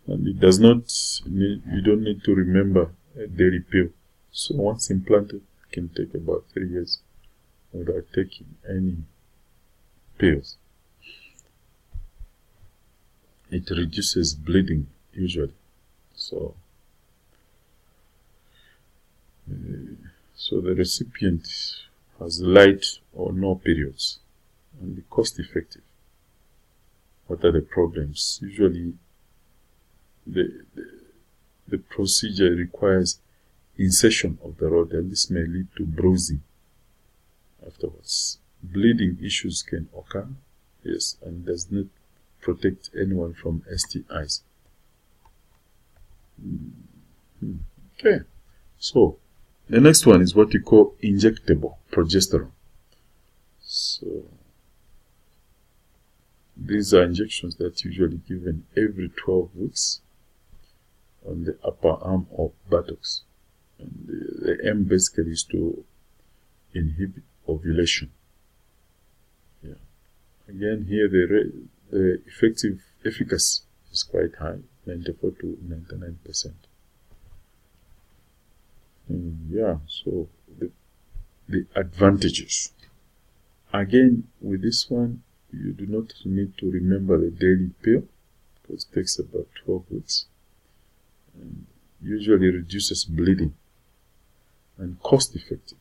And it does not you don't need to remember a daily pill. So once implanted, it can take about 3 years without taking any pills. It reduces bleeding usually. So the recipient has light or no periods, and the cost effective. What are the problems? Usually the procedure requires insertion of the rod, and this may lead to bruising afterwards. Bleeding issues can occur, yes, and does not protect anyone from STIs. Okay, so the next one is what you call injectable progesterone. So these are injections that are usually given every 12 weeks on the upper arm or buttocks. And the aim basically is to inhibit ovulation. Yeah. Again, here the effective efficacy is quite high, 94 to 99%. Yeah, so the advantages. Again, with this one, you do not need to remember the daily pill, because it takes about 12 weeks. And usually reduces bleeding and cost effective.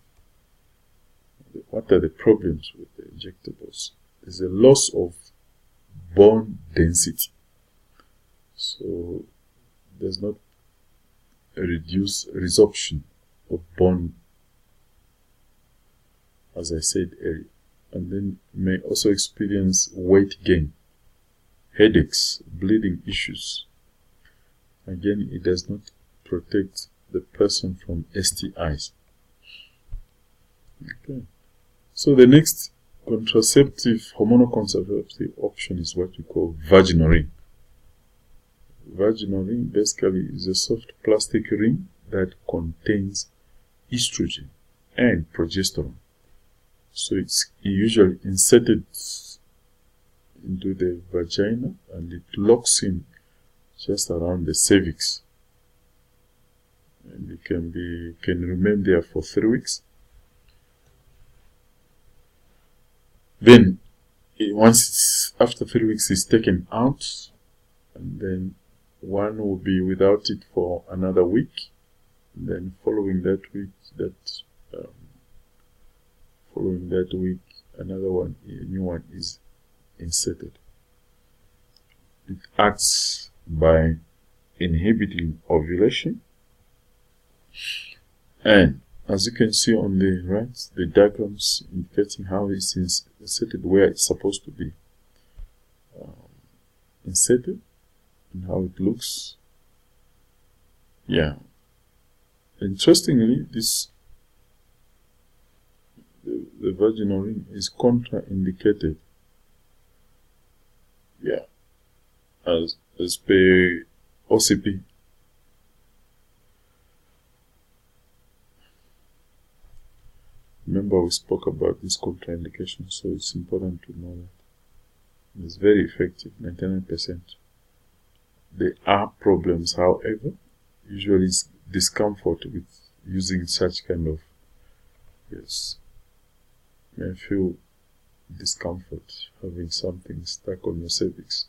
what are the problems with the injectables? There's a loss of bone density. So there's not a reduced resorption of bone, as I said earlier. And then may also experience weight gain, headaches, bleeding issues. Again, it does not protect the person from STIs. Okay. So the next hormonal contraceptive option is what we call vaginal ring. Vaginal ring basically is a soft plastic ring that contains estrogen and progesterone. So it's usually inserted into the vagina and it locks in just around the cervix. And it can remain there for 3 weeks. Then after 3 weeks it's taken out, and then one will be without it for another week. And then following that week, a new one is inserted. It acts by inhibiting ovulation, and as you can see on the right, the diagrams indicating how it's inserted, where it's supposed to be inserted, and how it looks. Yeah. Interestingly, the vaginal ring is contraindicated. Yeah. As per OCP. Remember, we spoke about this contraindication, so it's important to know that it's very effective, 99%. There are problems, however, usually it's discomfort with using such kind of, yes, you may feel discomfort having something stuck on your cervix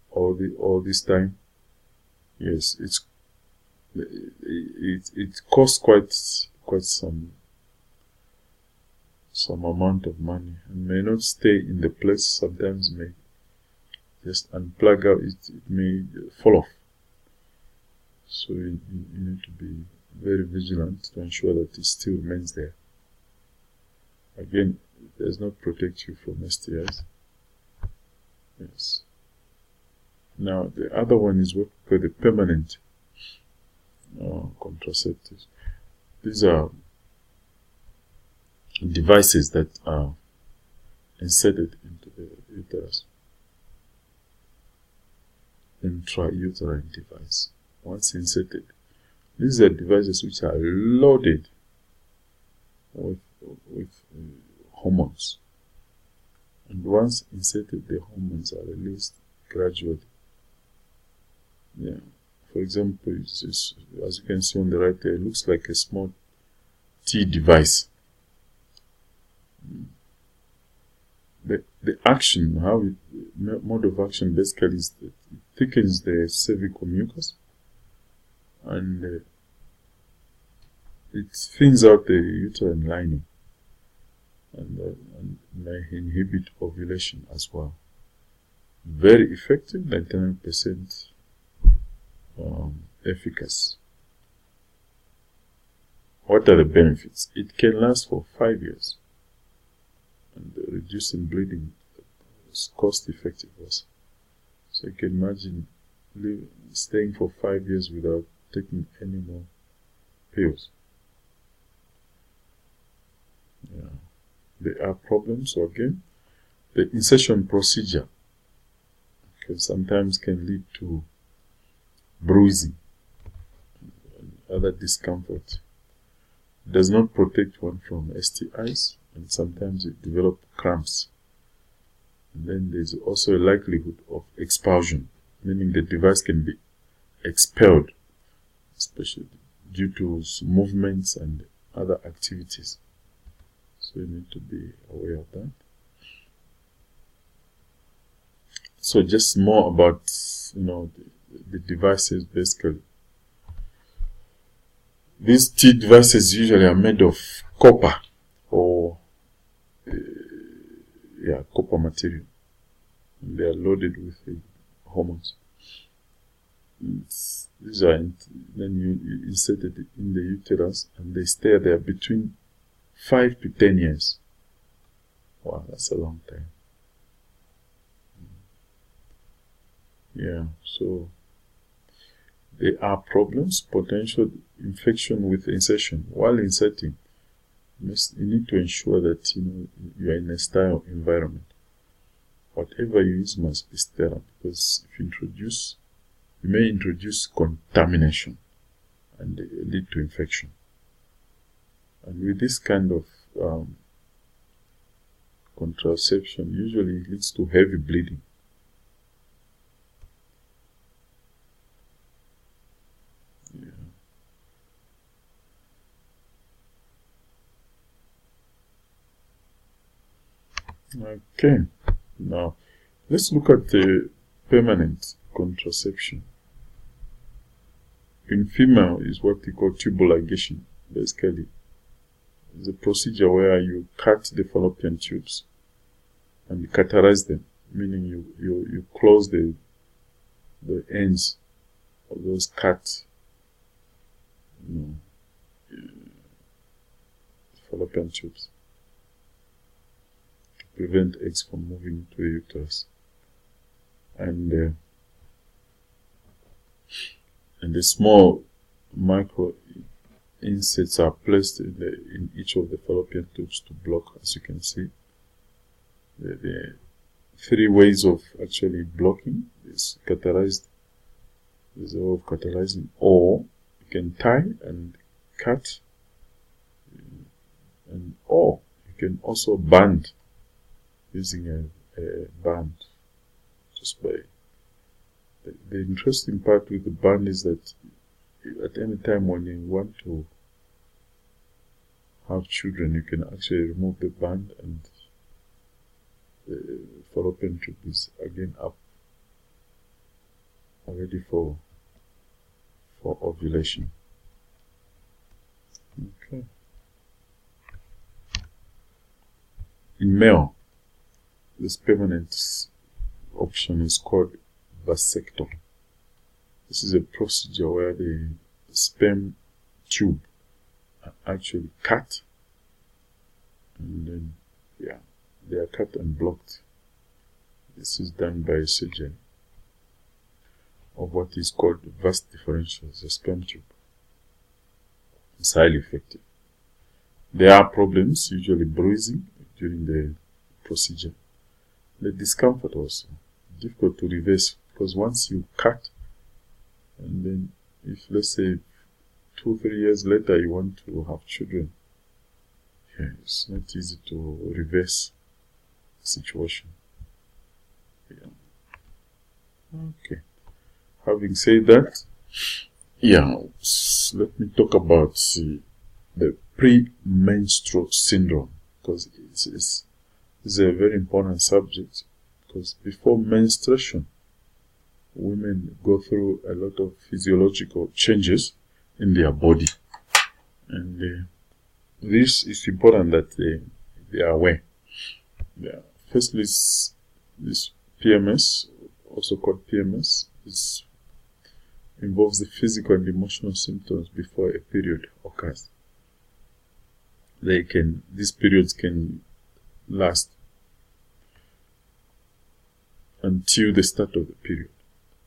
all this time. Yes, it costs quite some amount of money and may not stay in the place. Sometimes may just unplug out, it may fall off. So you need to be very vigilant to ensure that it still remains there. Again, it does not protect you from STIs. Yes. Now the other one is what we call the permanent contraceptives. These are devices that are inserted into the uterus. Intrauterine device. Once inserted, these are devices which are loaded with hormones. And once inserted, the hormones are released gradually. Yeah. For example, as you can see on the right there, it looks like a small T device. The action, mode of action basically is that it thickens the cervical mucus and it thins out the uterine lining and may inhibit ovulation as well. Very effective, 99% efficacy. What are the benefits? It can last for 5 years. And reducing bleeding is cost effective also. So you can imagine staying for 5 years without taking any more pills. Yeah. There are problems. So again, the insertion procedure sometimes can lead to bruising and other discomfort. It does not protect one from STIs, and sometimes it develops cramps. And then there's also a likelihood of expulsion, meaning the device can be expelled, especially due to movements and other activities. So you need to be aware of that. So just more about, the devices basically. These T devices usually are made of copper or copper material. And they are loaded with hormones. These are then you insert it in the uterus, and they stay there between 5 to 10 years. Wow, that's a long time. Yeah, so there are problems, potential infection with insertion. While inserting, you need to ensure that you are in a sterile environment. Whatever you use must be sterile, because if you may introduce contamination and lead to infection. And with this kind of contraception, usually it leads to heavy bleeding. Okay, now let's look at the permanent contraception. In female is what we call tubal ligation. Basically, it's a procedure where you cut the fallopian tubes and you cauterize them, meaning you close the ends of those cut fallopian tubes to prevent eggs from moving to the uterus. And the small micro inserts are placed in each of the fallopian tubes to block, as you can see. The 3 ways of actually blocking is cauterized. There's a way of cauterizing, or you can tie and cut, or you can also band using a band. Just by the interesting part with the band is that at any time when you want to have children, you can actually remove the band and the fallopian tube is again up, ready for ovulation. Okay. In male, this permanent option is called vasectomy. This is a procedure where the sperm tube are actually cut, and then they are cut and blocked. This is done by surgery of what is called vas deferentius, the sperm tube. It's highly effective. There are problems, usually bruising during the procedure. The discomfort also difficult to reverse, because once you cut, and then if let's say 2-3 years later you want to have children, it's not easy to reverse the situation. Okay. Having said that, let me talk about the premenstrual syndrome, because it's a very important subject. Because before menstruation, women go through a lot of physiological changes in their body, and this is important that they are aware. Firstly, this PMS, also called PMS, involves the physical and emotional symptoms before a period occurs. These periods can last until the start of the period.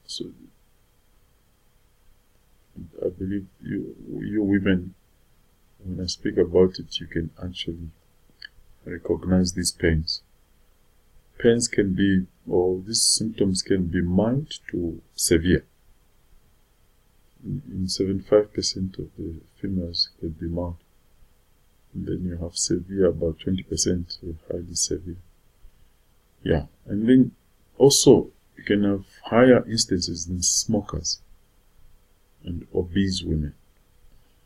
So I believe you women, when I speak about it, you can actually recognize these pains. Pains can be, or these symptoms can be mild to severe. In 75% of the females can be mild. And then you have severe, about 20% highly severe. And then also you can have higher instances in smokers and obese women.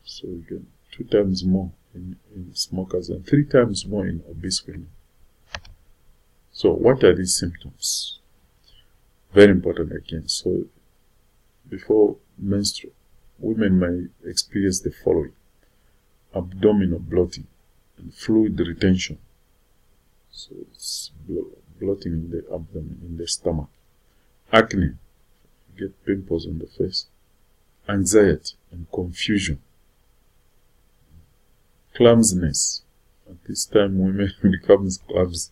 So you get 2 times more in smokers and 3 times more in obese women. So what are these symptoms? Very important again. So before menstrual, women may experience the following: abdominal bloating and fluid retention. So it's bloating in the abdomen, in the stomach. Acne, you get pimples on the face. Anxiety and confusion. Clumsiness. At this time, women becomes clumsy.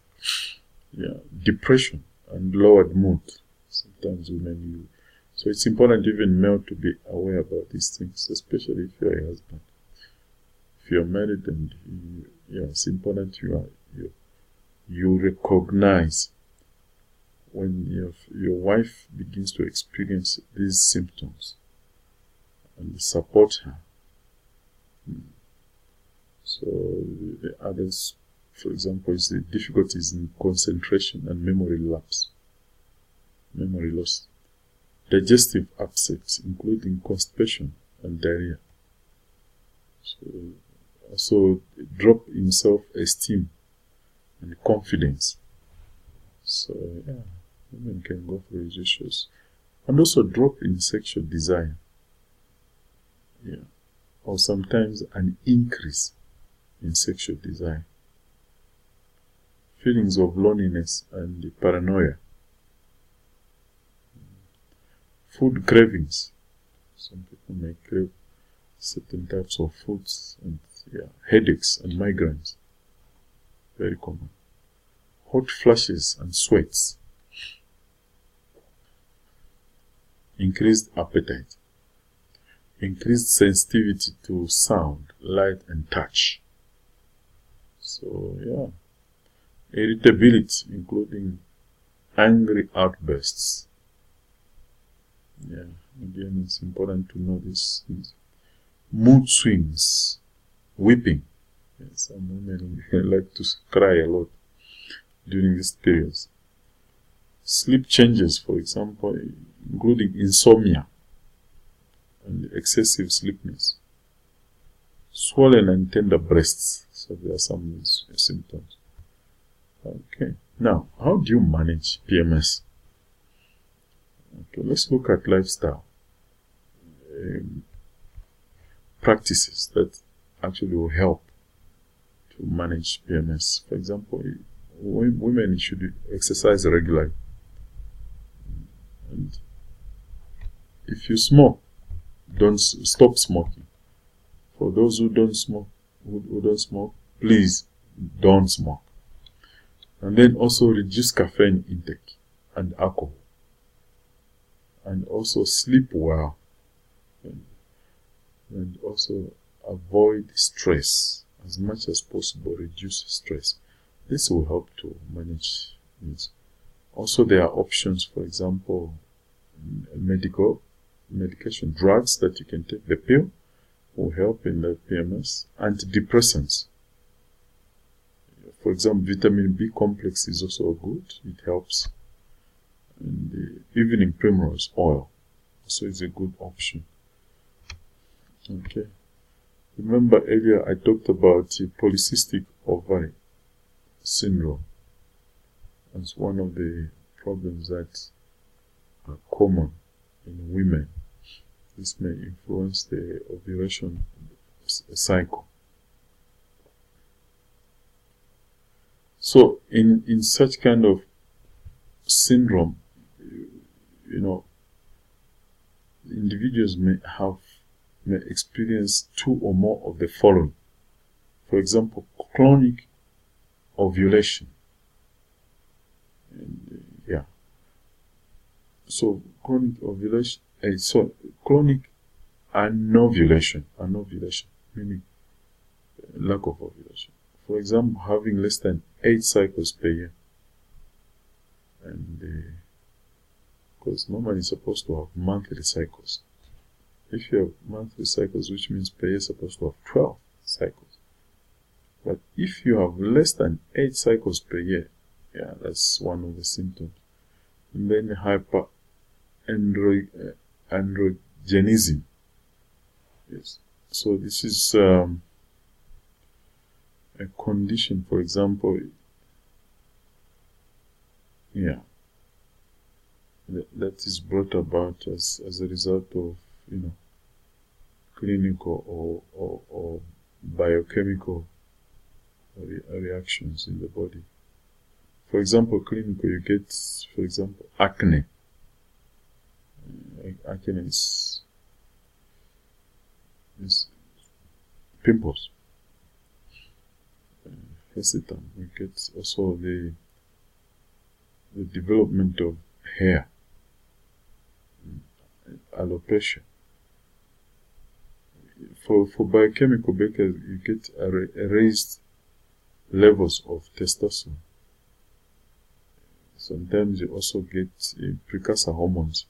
Yeah, depression and lowered mood. Sometimes women. So it's important even male to be aware about these things, especially if you're a husband. If you're married, and it's important you recognize when your wife begins to experience these symptoms and support her. So the others, for example, is the difficulties in concentration and memory loss, digestive upsets, including constipation and diarrhea. So also drop in self-esteem and confidence. So women can go through these issues. And also drop in sexual desire. Yeah. Or sometimes an increase in sexual desire. Feelings of loneliness and paranoia. Food cravings. Some people may crave certain types of foods, and headaches and migraines. Very common. Hot flushes and sweats. Increased appetite. Increased sensitivity to sound, light, and touch. So, irritability, including angry outbursts. Yeah, again, it's important to know these things. Mood swings, weeping. Some women like to cry a lot during these periods. Sleep changes, for example, including insomnia and excessive sleepiness. Swollen and tender breasts. So there are some symptoms. Okay. Now, how do you manage PMS? Okay, let's look at lifestyle practices that actually will help to manage PMS. For example, women should exercise regularly. And if you smoke, don't stop smoking. For those who don't smoke, please don't smoke. And then also reduce caffeine intake and alcohol. And also sleep well. And also avoid stress. As much as possible, reduce stress. This will help to manage this. Also, there are options, for example, medication, drugs that you can take. The pill will help in the PMS. Antidepressants. For example, vitamin B complex is also good. It helps. And the evening primrose oil also is a good option. Okay. Remember earlier I talked about polycystic ovary syndrome as one of the problems that are common in women. This may influence the ovulation cycle. So in such kind of syndrome, individuals may experience two or more of the following. For example, chronic ovulation. And, so chronic ovulation, chronic anovulation, meaning lack of ovulation. For example, having less than 8 cycles per year. And because normally it's supposed to have monthly cycles. If you have monthly cycles, which means per year is supposed to have 12 cycles. But if you have less than 8 cycles per year, that's one of the symptoms. And then hyperandrogenism. Yes. So this is a condition, for example, that is brought about as a result of, clinical or biochemical reactions in the body. For example, clinical, you get, for example, acne. Acne is pimples. Hesitant. We get also the development of hair, alopecia. For biochemical bakers, you get raised levels of testosterone. Sometimes you also get precursor hormones,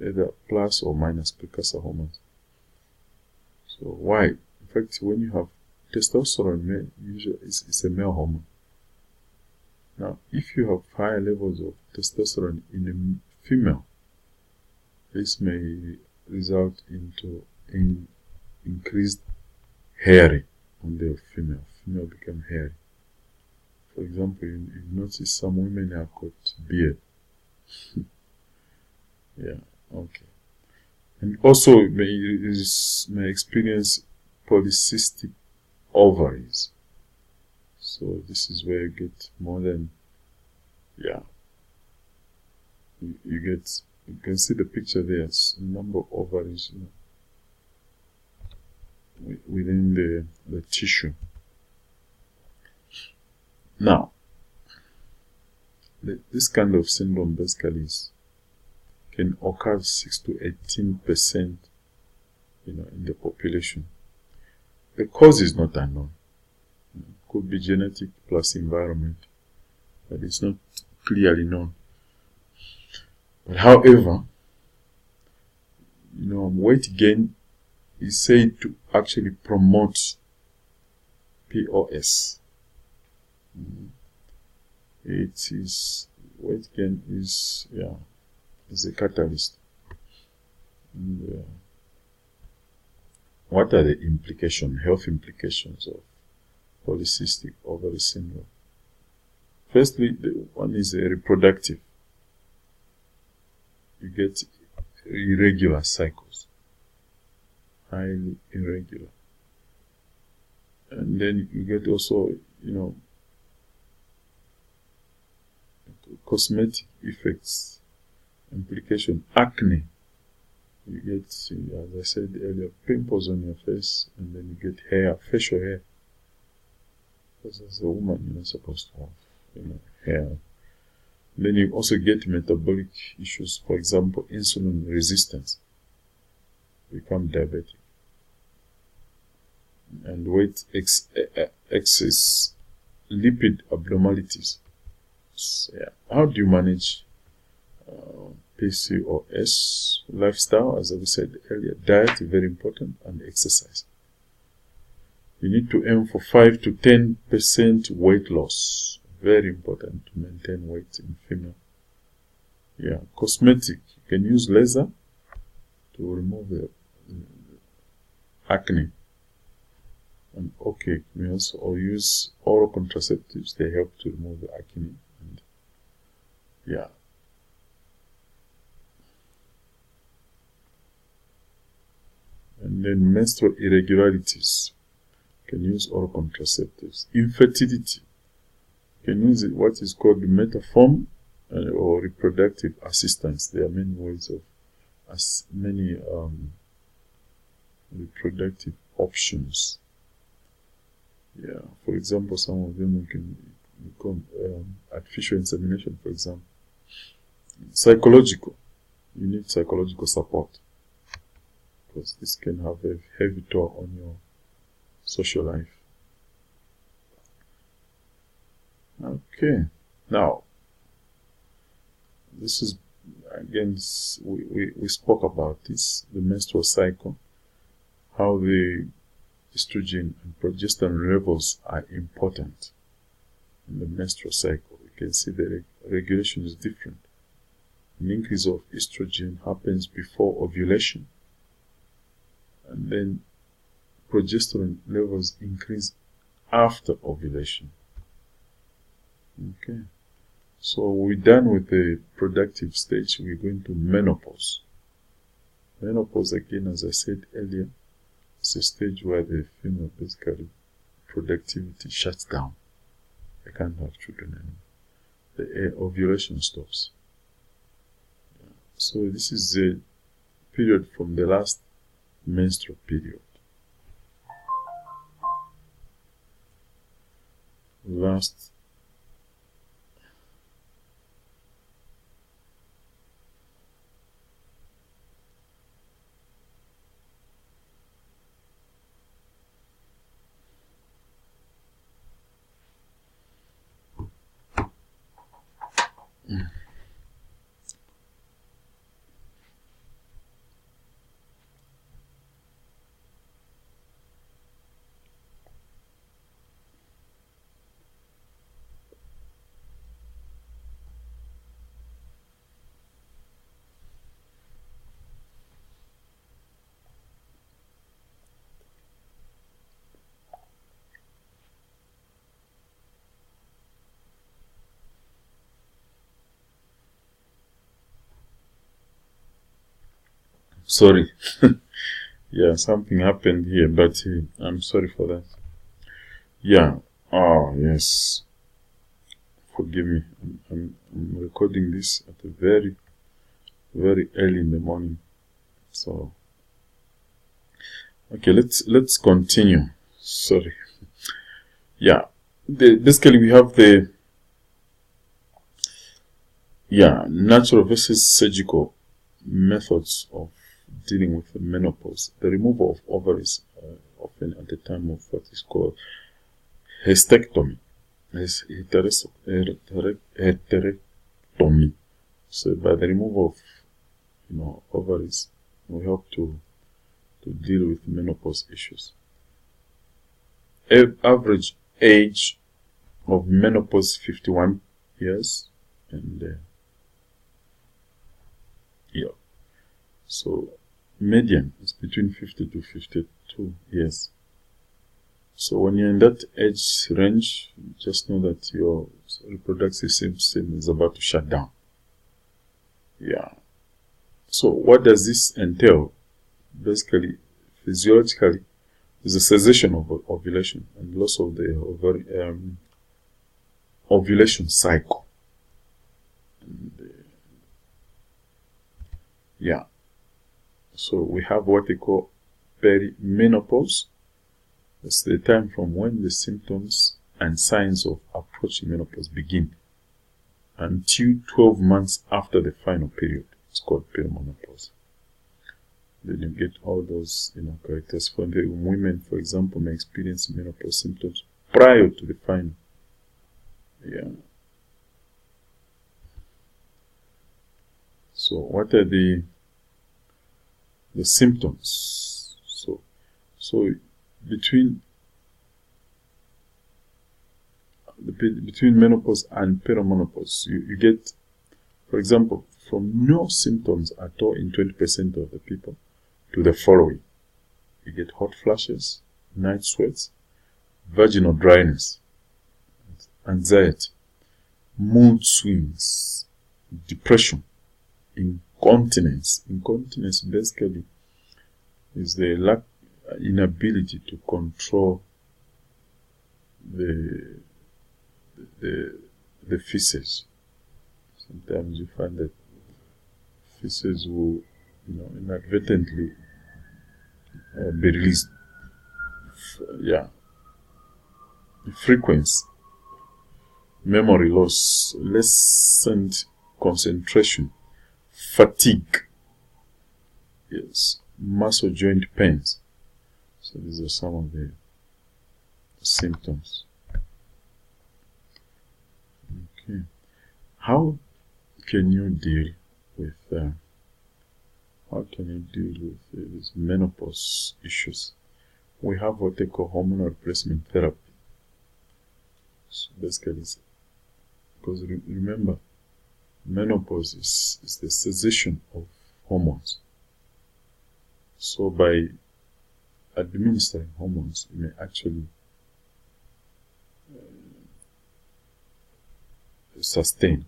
either plus or minus precursor hormones. So why? In fact, when you have testosterone, usually it's a male hormone. Now, if you have higher levels of testosterone in a female, this may result into increased hairy on the female. Female become hairy. For example, you notice some women have got beard. Yeah, okay. And also may experience polycystic ovaries. So this is where you get more than, yeah, you can see the picture there. It's a number of ovaries, within the tissue. Now, this kind of syndrome basically can occur 6 to 18%, in the population. The cause is not unknown. Could be genetic plus environment, but it's not clearly known. But however, weight gain is said to actually promote POS. Weight gain is a catalyst. And, what are the health implications of polycystic ovary syndrome? Firstly, one is reproductive. You get irregular cycles, highly irregular. And then you get also, cosmetic effects, implication, acne. You get, as I said earlier, pimples on your face, and then you get hair, facial hair. Because as a woman, you're not supposed to have, hair. Then you also get metabolic issues, for example, insulin resistance. Become diabetic. And weight excess, lipid abnormalities. So, how do you manage PCOS? Lifestyle, as I said earlier, diet is very important, and exercise. You need to aim for 5 to 10% weight loss. Very important to maintain weight in female. Cosmetic. You can use laser to remove the acne. And you may also use oral contraceptives. They help to remove the acne. And then menstrual irregularities. You can use oral contraceptives. Infertility. You can use what is called Metaform or reproductive assistance. There are many ways of many reproductive options. For example, some of them we can call artificial insemination, for example. Psychological. You need psychological support, because this can have a heavy toll on your social life. Okay, now this is again, we spoke about this, the menstrual cycle, how the estrogen and progesterone levels are important in the menstrual cycle. You can see the regulation is different. An increase of estrogen happens before ovulation, and then progesterone levels increase after ovulation. Okay, so we're done with the productive stage. We're going to menopause. Menopause, again, as I said earlier, is a stage where the female basically productivity shuts down. They can't have children anymore. the ovulation stops. So this is the period from the last menstrual period. Last sorry. Yeah, something happened here, but I'm sorry for that. Yeah. Oh, yes. Forgive me. I'm recording this at a very, very early in the morning. So, okay, let's continue. Sorry. Yeah. Basically, we have the natural versus surgical methods of dealing with the menopause. The removal of ovaries, often at the time of what is called hysterectomy. Heterectomy. So by the removal of ovaries, we help to deal with menopause issues. Average age of menopause 51 years, and so median is between 50 to 52 years. So when you're in that age range, just know that your reproductive system is about to shut down. Yeah. So what does this entail? Basically, physiologically, is a cessation of ovulation and loss of the ovulation cycle. And, so we have what they call perimenopause. That's the time from when the symptoms and signs of approaching menopause begin until 12 months after the final period. It's called perimenopause. Then you get all those characters. For the women, for example, may experience menopause symptoms prior to the final. Yeah. So what are the symptoms? So between menopause and perimenopause, you get, for example, from no symptoms at all in 20% of the people to the following. You get hot flashes, night sweats, vaginal dryness, anxiety, mood swings, depression, incontinence. Incontinence basically is the inability to control the feces. Sometimes you find that feces will inadvertently be released. Frequency, memory loss, lessened concentration, fatigue, muscle joint pains. So these are some of the symptoms. Okay, how can you deal with these menopause issues? We have what they call hormonal replacement therapy. So basically, because remember, menopause is the cessation of hormones. So by administering hormones, you may actually sustain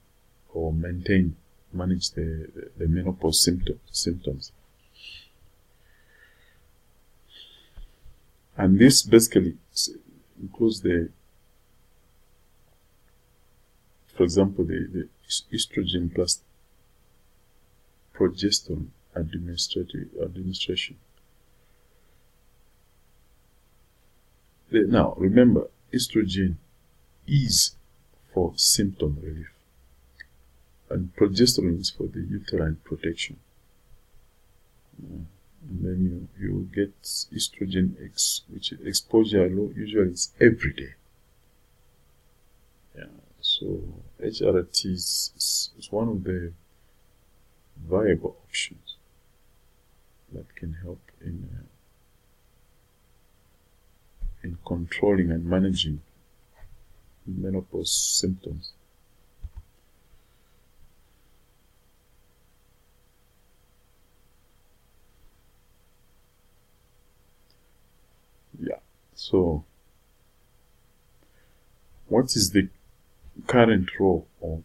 or manage the menopause symptoms. And this basically includes the for example, the estrogen plus progesterone administration. Now, remember, estrogen is for symptom relief, and progesterone is for the uterine protection. And then you get estrogen which exposure usually is every day. Yeah, so HRT is one of the viable options that can help in controlling and managing menopause symptoms. Yeah, so what is the current role of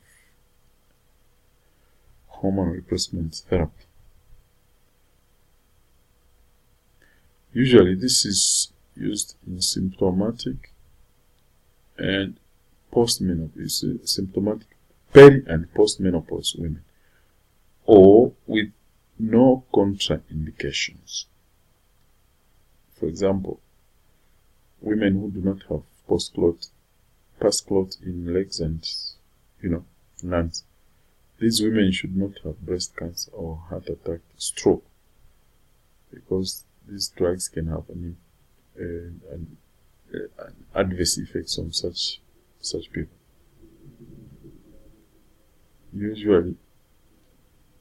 hormone replacement therapy? Usually this is used in symptomatic and post-menopause, symptomatic peri and post-menopause women, or with no contraindications. For example, women who do not have past clot in legs and lungs. These women should not have breast cancer or heart attack, stroke, because these drugs can have an adverse effects on such people. Usually,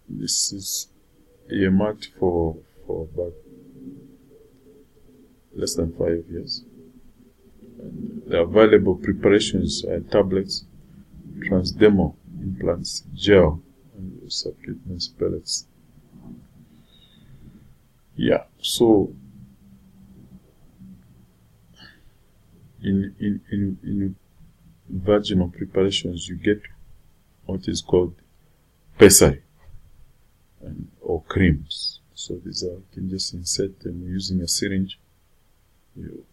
this is earmarked for about less than 5 years. And the available preparations are tablets, transdermal implants, gel, and subcutaneous pellets. Yeah, so in vaginal preparations, you get what is called pessary or creams. So these you can just insert them using a syringe. You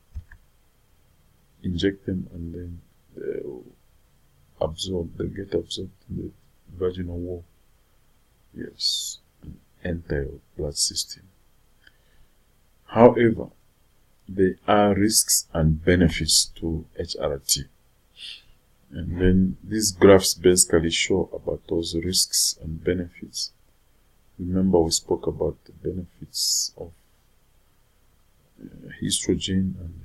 inject them and then they'll get absorbed in the vaginal wall. Yes, and enter your blood system. However, there are risks and benefits to HRT. And then these graphs basically show about those risks and benefits. Remember, we spoke about the benefits of estrogen and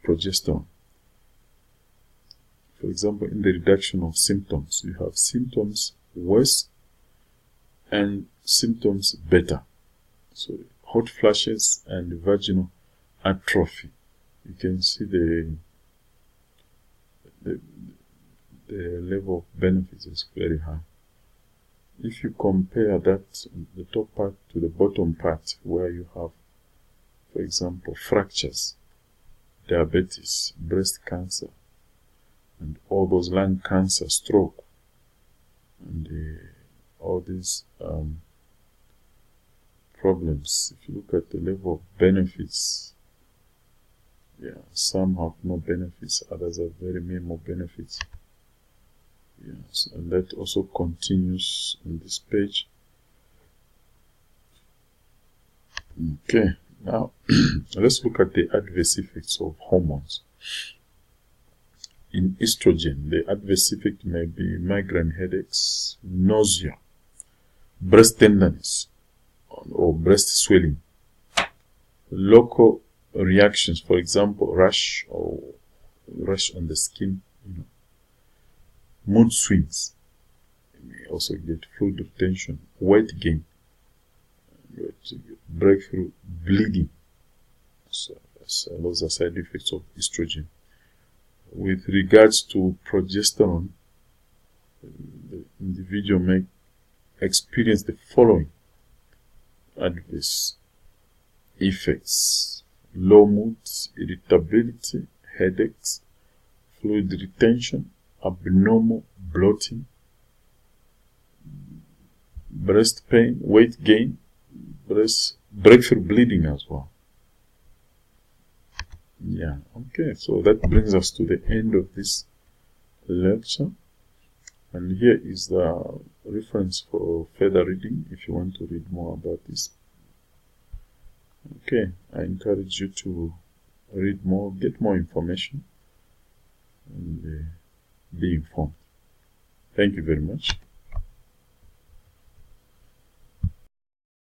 progesterone. For example, in the reduction of symptoms, you have symptoms worse and symptoms better. So hot flashes and vaginal atrophy. You can see the level of benefits is very high. If you compare that, the top part to the bottom part, where you have, for example, fractures, diabetes, breast cancer, and all those lung cancer, stroke, and all these problems. If you look at the level of benefits, some have no benefits, others have very minimal benefits. Yes, and that also continues on this page. Okay, now let's look at the adverse effects of hormones. In estrogen, the adverse effect may be migraine headaches, nausea, breast tenderness, or breast swelling, local reactions, for example, rash on the skin, mood swings. You may also get fluid retention, weight gain, breakthrough, bleeding. So those are side effects of estrogen. With regards to progesterone, the individual may experience the following adverse effects: low mood, irritability, headaches, fluid retention, abnormal bloating, breast pain, weight gain, breakthrough bleeding as well. Yeah, okay, so that brings us to the end of this lecture. And here is the reference for further reading if you want to read more about this. Okay, I encourage you to read more, get more information, and be informed. Thank you very much.